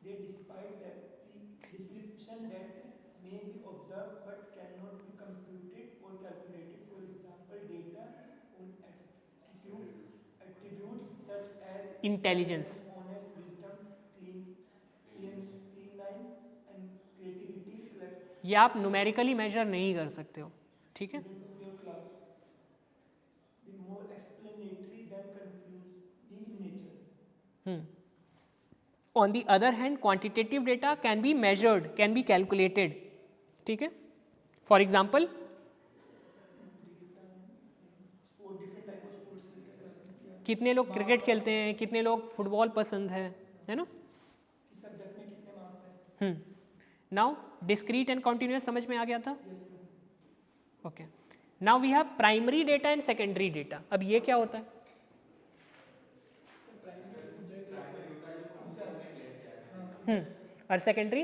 They despite that description that may be observed but cannot be computed or calculated. For example, data on attributes such as Intelligence. honest, wisdom, cleanliness and creativity. ये आप numerically major नहीं कर सकते हो. ठीक है. Student of your class, the more explanatory than confusing in nature. On the other hand, quantitative data can be measured, can be calculated. ठीक है. For example, Sport, different type of sports खेलते हैं class में किया. कितने लोग cricket खेलते हैं, कितने लोग फुटबॉल पसंद है ना. किस सब्जेक्ट में कितने मार्क्स हैं? नाउ डिस्क्रीट एंड कॉन्टिन्यूस समझ में आ गया था. Okay. Now we have primary data and secondary data. अब ये क्या होता है? और सेकेंडरी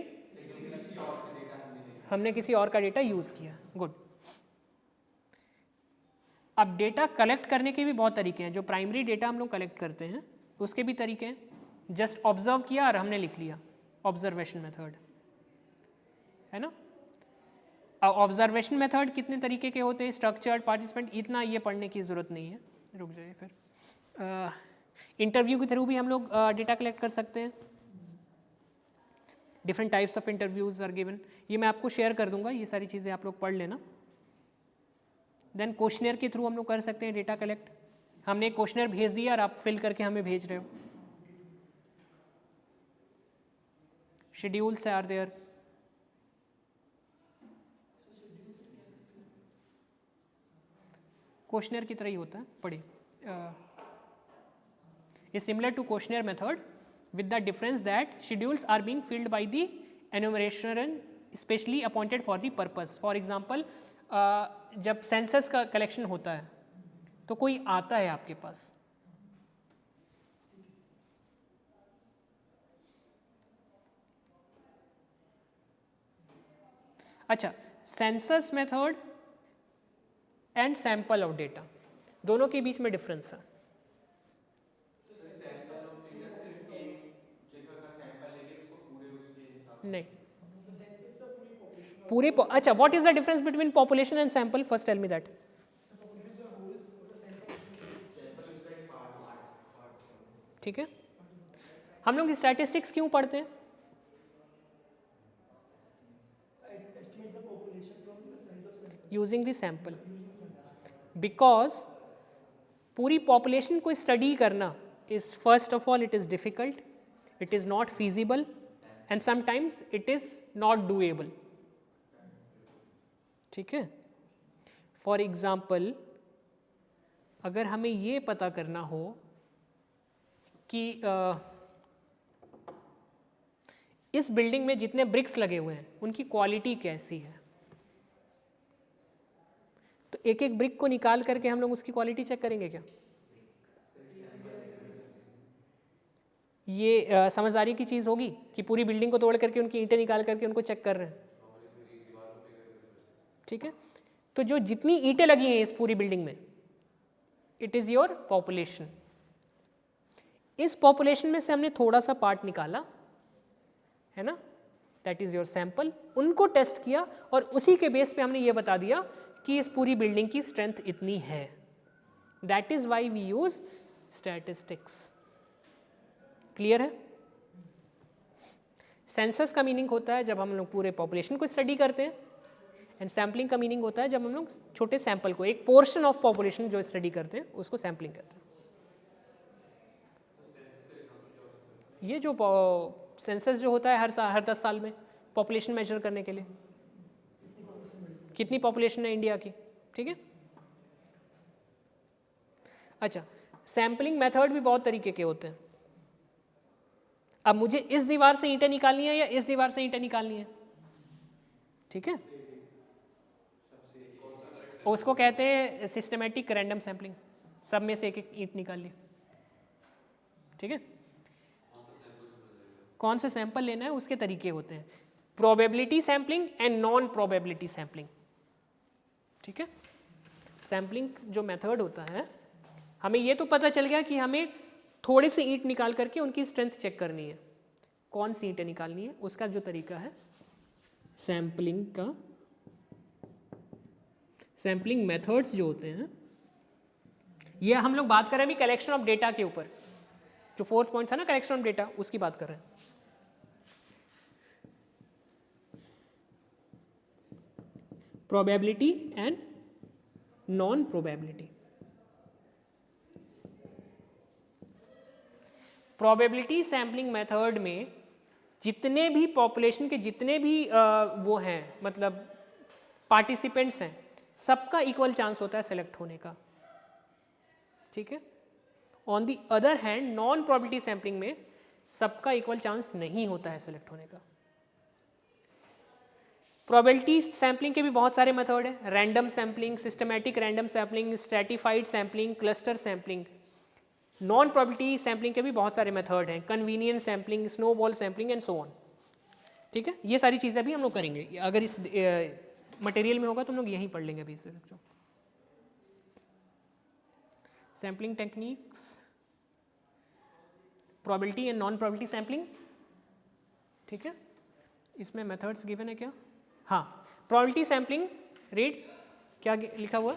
हमने किसी और का डेटा यूज किया. गुड. अब डेटा कलेक्ट करने के भी बहुत तरीके हैं. जो प्राइमरी डेटा हम लोग कलेक्ट करते हैं उसके भी तरीके हैं. जस्ट ऑब्जर्व किया और हमने लिख लिया, ऑब्जर्वेशन मेथड है ना. ऑब्जर्वेशन मेथड कितने तरीके के होते हैं? स्ट्रक्चर्ड, पार्टिसिपेंट, इतना ये पढ़ने की ज़रूरत नहीं है. रुक जाइए फिर. इंटरव्यू के थ्रू भी हम लोग डेटा कलेक्ट कर सकते हैं. Different types of interviews are given. ये मैं आपको शेयर कर दूंगा, ये सारी चीज़ें आप लोग पढ़ लेना. देन क्वेश्चनर के थ्रू हम लोग कर सकते हैं डेटा कलेक्ट. हमने एक क्वेश्चनर भेज दिया और आप फिल करके हमें भेज रहे हो. Schedules are there. क्वेश्चनर की तरह ही होता है, पढ़िए. is similar to questionnaire method with the difference that schedules are being filled by the enumeration specially appointed for the purpose. For example, जब सेंसस का कलेक्शन होता है तो कोई आता है आपके पास, अच्छा, census method and sample of data दोनों के बीच में डिफरेंस है. नहीं, पूरे अच्छा, what is the difference between population and sample? First tell me that. ठीक है. हम लोग स्टैटिस्टिक्स क्यों पढ़ते हैं? Estimate the population from the size of sample. Using the sample. Because पूरी पॉपुलेशन को स्टडी करना is first of all it is difficult, it is not feasible and sometimes it is not doable. ठीक है. For example, अगर हमें ये पता करना हो कि इस बिल्डिंग में जितने ब्रिक्स लगे हुए हैं उनकी क्वालिटी कैसी है, तो एक एक ब्रिक को निकाल करके हम लोग उसकी क्वालिटी चेक करेंगे क्या? ये समझदारी की चीज़ होगी कि पूरी बिल्डिंग को तोड़ करके उनकी ईंटें निकाल करके उनको चेक कर रहे हैं. ठीक है. तो जो जितनी ईंटें लगी हैं इस पूरी बिल्डिंग में, इट इज़ योर पॉपुलेशन. इस पॉपुलेशन में से हमने थोड़ा सा पार्ट निकाला है ना, दैट इज़ योर सैंपल. उनको टेस्ट किया और उसी के बेस पे हमने ये बता दिया कि इस पूरी बिल्डिंग की स्ट्रेंथ इतनी है. That is why we use statistics. Clear है? सेंसस का मीनिंग होता है जब हम लोग पूरे पॉपुलेशन को स्टडी करते हैं, एंड सैम्पलिंग का मीनिंग होता है जब हम लोग छोटे सैंपल को, एक पोर्शन ऑफ पॉपुलेशन जो स्टडी करते हैं उसको सैम्पलिंग कहते हैं. ये जो सेंसस जो होता है हर 10 साल में पॉपुलेशन मेजर करने के लिए, कितनी पॉपुलेशन है इंडिया की. ठीक है. अच्छा, सैम्पलिंग मेथड भी बहुत तरीके के होते हैं. अब मुझे इस दीवार से ईंटें निकालनी है या इस दीवार से ईंटें निकालनी है. ठीक है. उसको कहते हैं सिस्टमेटिक रैंडम सैम्पलिंग. सब में से एक एक ईंट निकाल ली. ठीक है. कौन सा सैंपल लेना है उसके तरीके होते हैं. Probability sampling and non probability sampling. ठीक है. सैम्पलिंग जो मेथड होता है, हमें ये तो पता चल गया कि हमें थोड़े से ईंट निकाल करके उनकी स्ट्रेंथ चेक करनी है, कौन सी ईंटें निकालनी है, उसका जो तरीका है सैम्पलिंग का, सैम्पलिंग मेथड्स जो होते हैं, ये हम लोग बात कर रहे हैं अभी कलेक्शन ऑफ डेटा के ऊपर, जो 4th पॉइंट था ना कलेक्शन ऑफ डेटा, उसकी बात कर रहे हैं। Probability and non probability. Probability sampling method में जितने भी पॉपुलेशन के जितने भी वो हैं, मतलब पार्टिसिपेंट्स हैं, सबका इक्वल चांस होता है सेलेक्ट होने का, ठीक है। On the other hand non probability sampling में सबका इक्वल चांस नहीं होता है सेलेक्ट होने का। प्रोबेबिलिटी सैम्पलिंग के भी बहुत सारे मेथड हैं, random sampling, systematic random sampling, stratified sampling, cluster sampling. Non probability sampling के भी बहुत सारे मेथड हैं, convenience sampling, snowball sampling and so on, ठीक है। ये सारी चीज़ें भी हम लोग करेंगे, अगर इस मटेरियल में होगा तो हम लोग यहीं पढ़ लेंगे अभी इसे। Sampling techniques, probability and non probability sampling, ठीक है। इसमें मेथड्स गिवन है क्या? हाँ, प्रोबेबिलिटी सैम्पलिंग रेट क्या लिखा हुआ?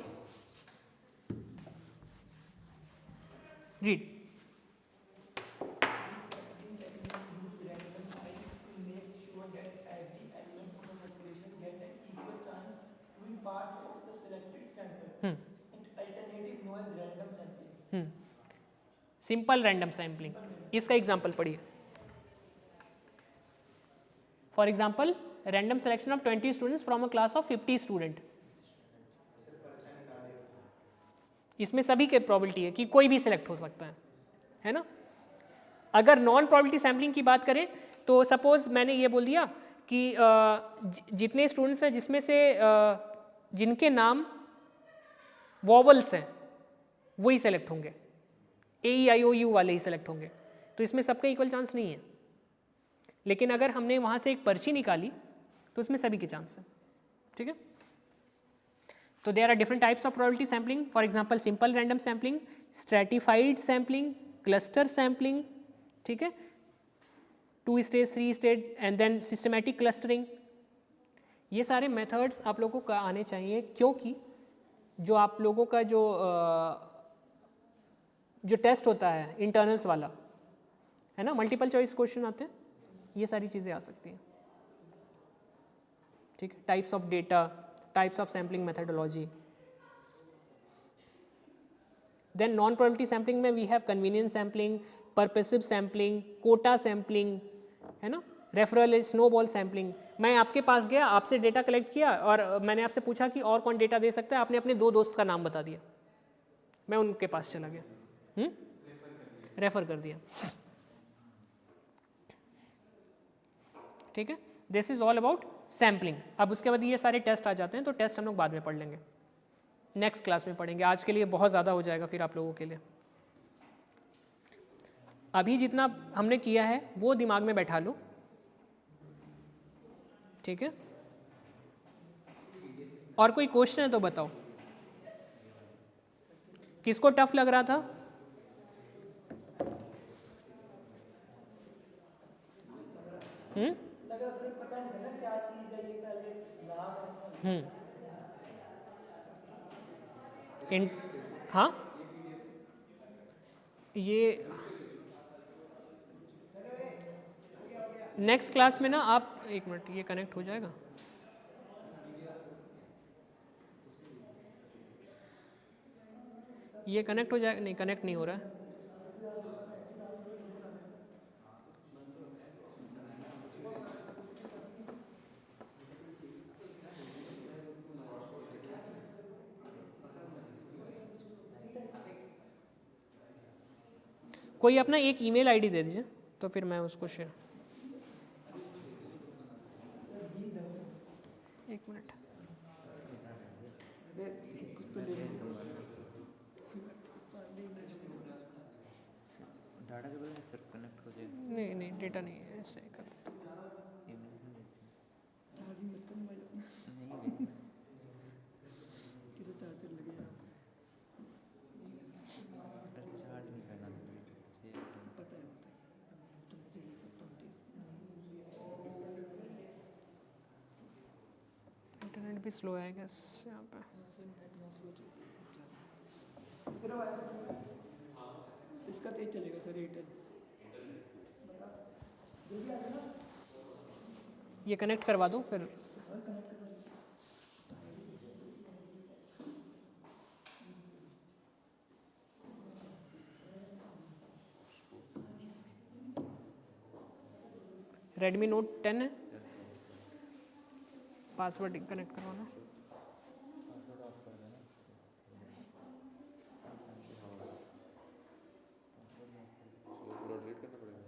रीड। सिंपल रैंडम सैम्पलिंग, इसका एग्जाम्पल पढ़िए। For example random selection of 20 students from a class of 50 student. इसमें सभी के प्रोबेबिलिटी है कि कोई भी सिलेक्ट हो सकता है ना। अगर नॉन प्रोबेबिलिटी सैम्पलिंग की बात करें तो सपोज मैंने ये बोल दिया कि जितने स्टूडेंट्स हैं जिसमें से जिनके नाम वॉवल्स हैं वही सेलेक्ट होंगे, AEIOU वाले ही सेलेक्ट होंगे, तो इसमें सबका इक्वल चांस नहीं है। लेकिन अगर हमने वहाँ से एक पर्ची निकाली तो इसमें सभी के चांस हैं, ठीक है। तो there are different types of probability sampling, for example simple random sampling, stratified sampling, cluster sampling, ठीक है, 2 stage 3 stage and then systematic clustering. ये सारे मेथड्स आप लोगों को आने चाहिए, क्योंकि जो आप लोगों का जो टेस्ट होता है इंटरनल्स वाला है ना, मल्टीपल चॉइस क्वेश्चन आते हैं, ये सारी चीज़ें आ सकती हैं, ठीक है। Types of data, types of sampling methodology. Then non probability sampling में we have convenience sampling, purposive sampling, quota sampling, है ना, रेफरल, स्नोबॉल सैम्पलिंग। मैं आपके पास गया, आपसे डेटा कलेक्ट किया और मैंने आपसे पूछा कि और कौन डेटा दे सकता है, आपने अपने 2 दोस्त का नाम बता दिया, मैं उनके पास चला गया, रेफर कर दिया, ठीक है। This is all about sampling. अब उसके बाद ये सारे टेस्ट आ जाते हैं, तो टेस्ट हम लोग बाद में पढ़ लेंगे, नेक्स्ट क्लास में पढ़ेंगे, आज के लिए बहुत ज़्यादा हो जाएगा फिर आप लोगों के लिए। अभी जितना हमने किया है वो दिमाग में बैठा लो, ठीक है। और कोई क्वेश्चन है तो बताओ, किसको टफ लग रहा था? लगा फिर पता नहीं था ना क्या चीज है, ये पहले नाम है। हाँ, ये नेक्स्ट क्लास में ना आप, एक मिनट, ये कनेक्ट हो जाएगा? ये कनेक्ट हो जाएगा? नहीं, कनेक्ट नहीं हो रहा है। कोई अपना एक ईमेल आईडी दे दीजिए तो फिर मैं उसको शेयर। एक मिनट, कुछ तो ले डाटा केबल में सर कनेक्ट हो जाएगा। नहीं नहीं, डेटा नहीं है, ऐसे कर देता हूँ। चार्जिंग मत कर मोबाइल अपना, नहीं किधर चार्जर लगे आप? चार्ज नहीं करना था। इंटरनेट भी स्लो है गैस यहाँ पे। मेरा वायर इसका तेज चलेगा सर, एयरटेल जो भी आएगा ना ये कनेक्ट करवा दूँ फिर। और कनेक्ट करवा दो। रेडमी नोट 10 है, पासवर्ड कनेक्ट करवाना। पूरा डिलीट करना पड़ेगा।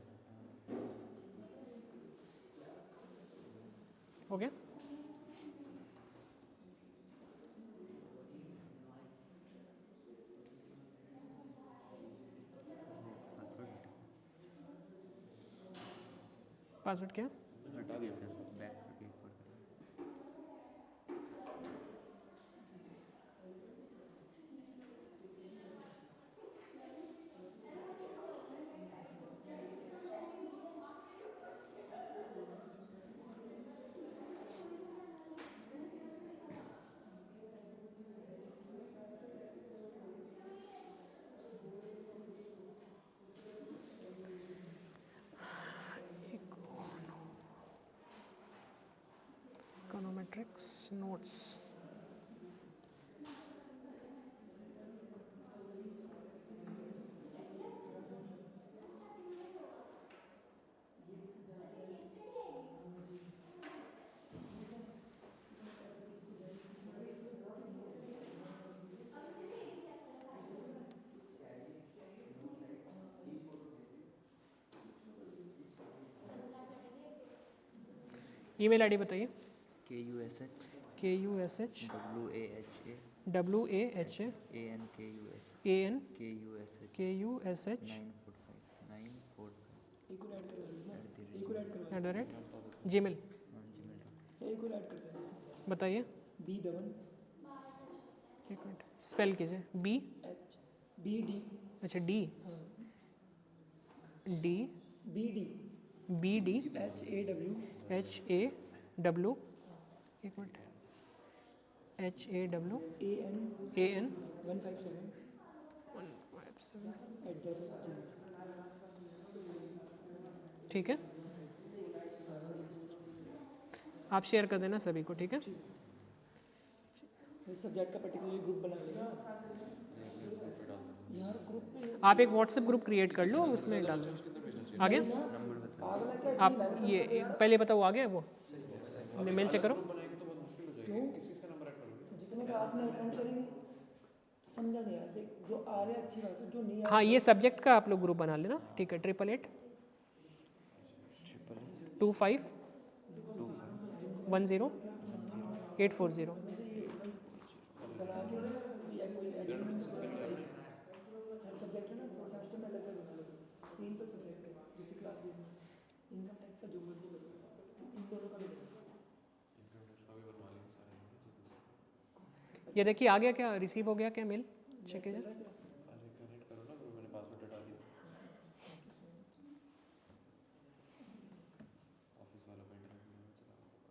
हो गया? पासवर्ड क्या? हटा दिया सर, बैक करके एक बार करें। Econometrics notes. ईमेल आईडी बताइए। KUSH KUSH WAHA WAHA ANKUS AN KUSH KUSH 945 एक और ऐड करवा दो ना, एक और ऐड करवा दो। @gmail gmail.com। सर एक और ऐड कर देना सर। बताइए। B दवन एक मिनट स्पेल कीजिए। BD अच्छा D हाँ D BD BD HAW HAW एक मिनट HAW AN 157 157 @gmail। ठीक है, आप शेयर कर देना सभी को। ठीक है, सब्जेक्ट का पर्टिकुलर ग्रुप बना लेना यार, ग्रुप पे आप एक व्हाट्सएप ग्रुप क्रिएट कर लो, उसमें डाल दो। आ गया? नंबर बता पागल है क्या? आप ये पहले बताओ आ गया वो? मेल चेक करो। क्यों जितने क्लास में अटेंड करेंगे समझा नहीं यार, देख जो आ रहे हैं अच्छी बात है, जो नहीं आ हाँ, ये सब्जेक्ट का आप लोग ग्रुप बना लेना। ठीक है, 88 25 10 840। बना के या कोई एग्रीमेंट सही है। हर सब्जेक्ट है ना, फोर्थ सेमेस्टर में अलग अलग बना लो। 3 तो सब्जेक्ट है जिसकी क्लास देनी है, इनकम टैक्स का जो मर्जी बनो, इन दोनों का भी बनो। ये देखिए आ गया क्या? रिसीव हो गया क्या मेल? चेक कीजिए। कनेक्ट करो ना, मैंने पासवर्ड हटा दिया। ऑफिस वाला का इंटरनेट नहीं चला रहा था।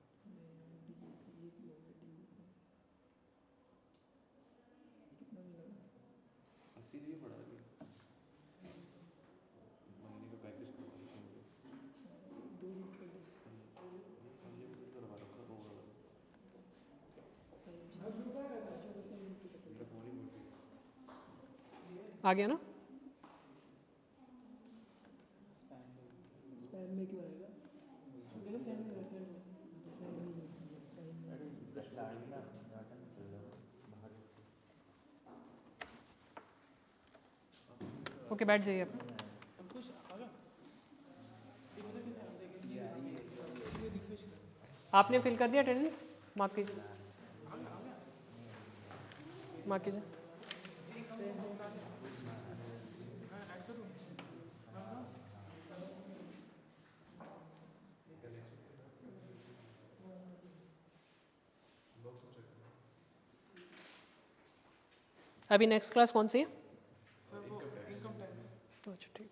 80 दिए पड़ा अभी, महीने का पैकेज करवा लिया मुझे। अनलिमिटेड करवा रखा होगा, मेरा फोन ही भूल गया। आ गया ना? स्पैम में क्यों आएगा? मेरा सेंड कर सेंड ओके, बैठ जाइए आप। आपने फिल कर दिया अटेंडेंस? मार्क कीजिए, मार्क कीजिए। अभी नेक्स्ट क्लास कौन सी है? अच्छा ठीक।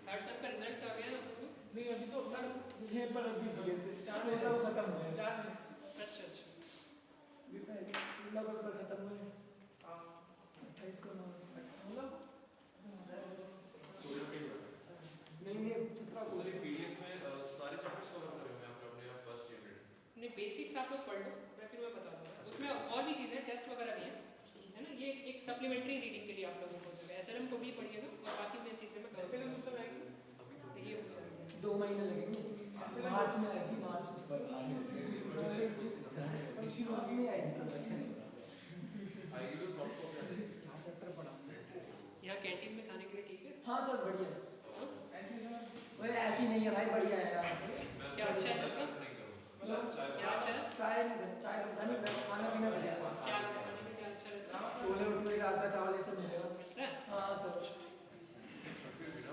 थर्ड सेम का रिजल्ट्स आ गया ना आप लोगों को? नहीं अभी तो सर यहीं पर अभी दिए थे 4 महीना वो खत्म हुए 4 महीने अच्छा अच्छा अभी पहले 16 को पेपर खत्म हुए 28 को मतलब नहीं 17 को सर ये पीडीएफ में सारे चैप्टर्स कवर करे हुए हैं आपने अपने आप फर्स्ट ईयर में। नहीं बेसिक्स आप लोग पढ़ लो, मैं बता दूँगा। उसमें और भी चीज़ें टेस्ट वगैरह भी है ना, ये एक सप्लीमेंट्री रीडिंग के लिए आप लोगों को हो जाएगा। एसएलएम को भी पढ़िएगा और बाकी मैं चीज़ें मैं कवर फिल्म तो आएगी ये हो जाएगा। 2 महीने लगेंगे मार्च में आएगी मार्च इसी मार्च में आएगी प्रोडक्शन आएगी तो टॉप को क्या देगी? क्या चैप्टर पढ़ा यहाँ कैंटीन में खाने के लिए ठीक है? हाँ सर बढ़िया हाँ? वही ऐसी नहीं है भाई बढ़िया है यार क्या अच्छा है आपका? नहीं करूँगा। क्या अच्छा है? चाय नहीं खाना पीना सही है क्या खाने में क्या अच्छा रहता है? छोले भटूरे रात का चावल ये सब मिलेगा मिलता है? हाँ सर फिर भी ना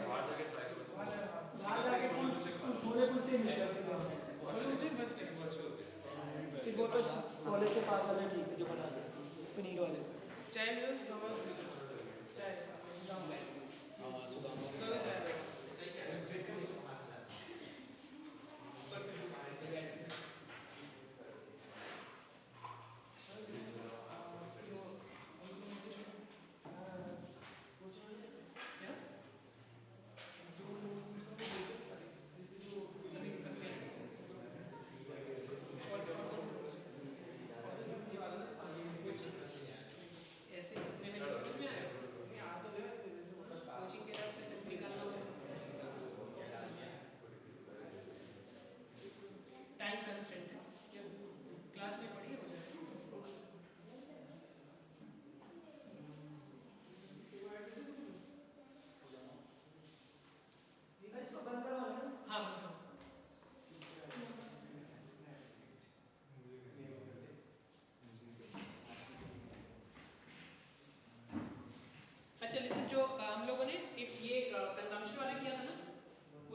बाहर जाके ट्राई करो। बाहर जाके छोले कुलचे मिल जाते हैं फिर वो तो कॉलेज के पास वाले ठीक है जो बनाते हैं पनीर वाले चाय नूडल्स चाय क्या? ऐसे इतने में नहीं समझ में आया? कोचिंग के बाद से निकालना होगा। टाइम कंस्ट्रेंट है, क्लास में पढ़िए हो जाएगा। इसको बंद करवा लेना हाँ हाँ अच्छा लिसन, जो हम लोगों ने एक ये कंजम्पशन वाला किया था ना,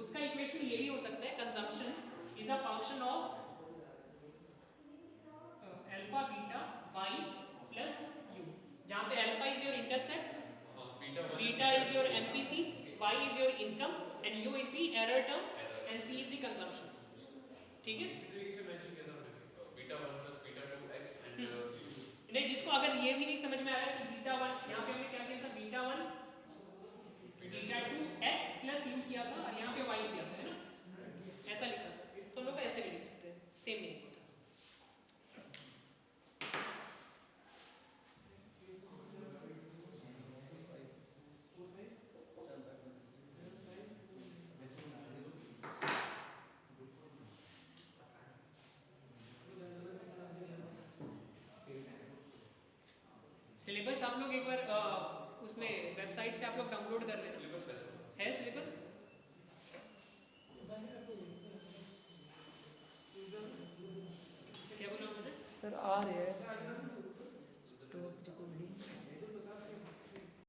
उसका इक्वेशन ये भी हो सकता है, consumption is a function of alpha beta y plus u, जहाँ पे alpha is your intercept, beta is your MPC, y is your income and u is the error term and c is the consumption. ठीक है? इसी तरीके से mention किया था हमने beta 1 plus beta 2 x and u। नहीं, जिसको अगर ये भी नहीं समझ में आया कि बीटा 1 यहाँ पे हमने क्या किया था, beta 1 beta 2 x plus u किया था और यहाँ पे y किया था, है ना, ऐसा लिखा था, तो हम लोग ऐसे भी लिख सकते हैं, सेम मीनिंग होता है। सिलेबस आप लोग एक बार उसमें वेबसाइट से आप लोग डाउनलोड कर लें। सिलेबस कैसा है सिलेबस? क्या बोला मैंने? सर आ रहे हैं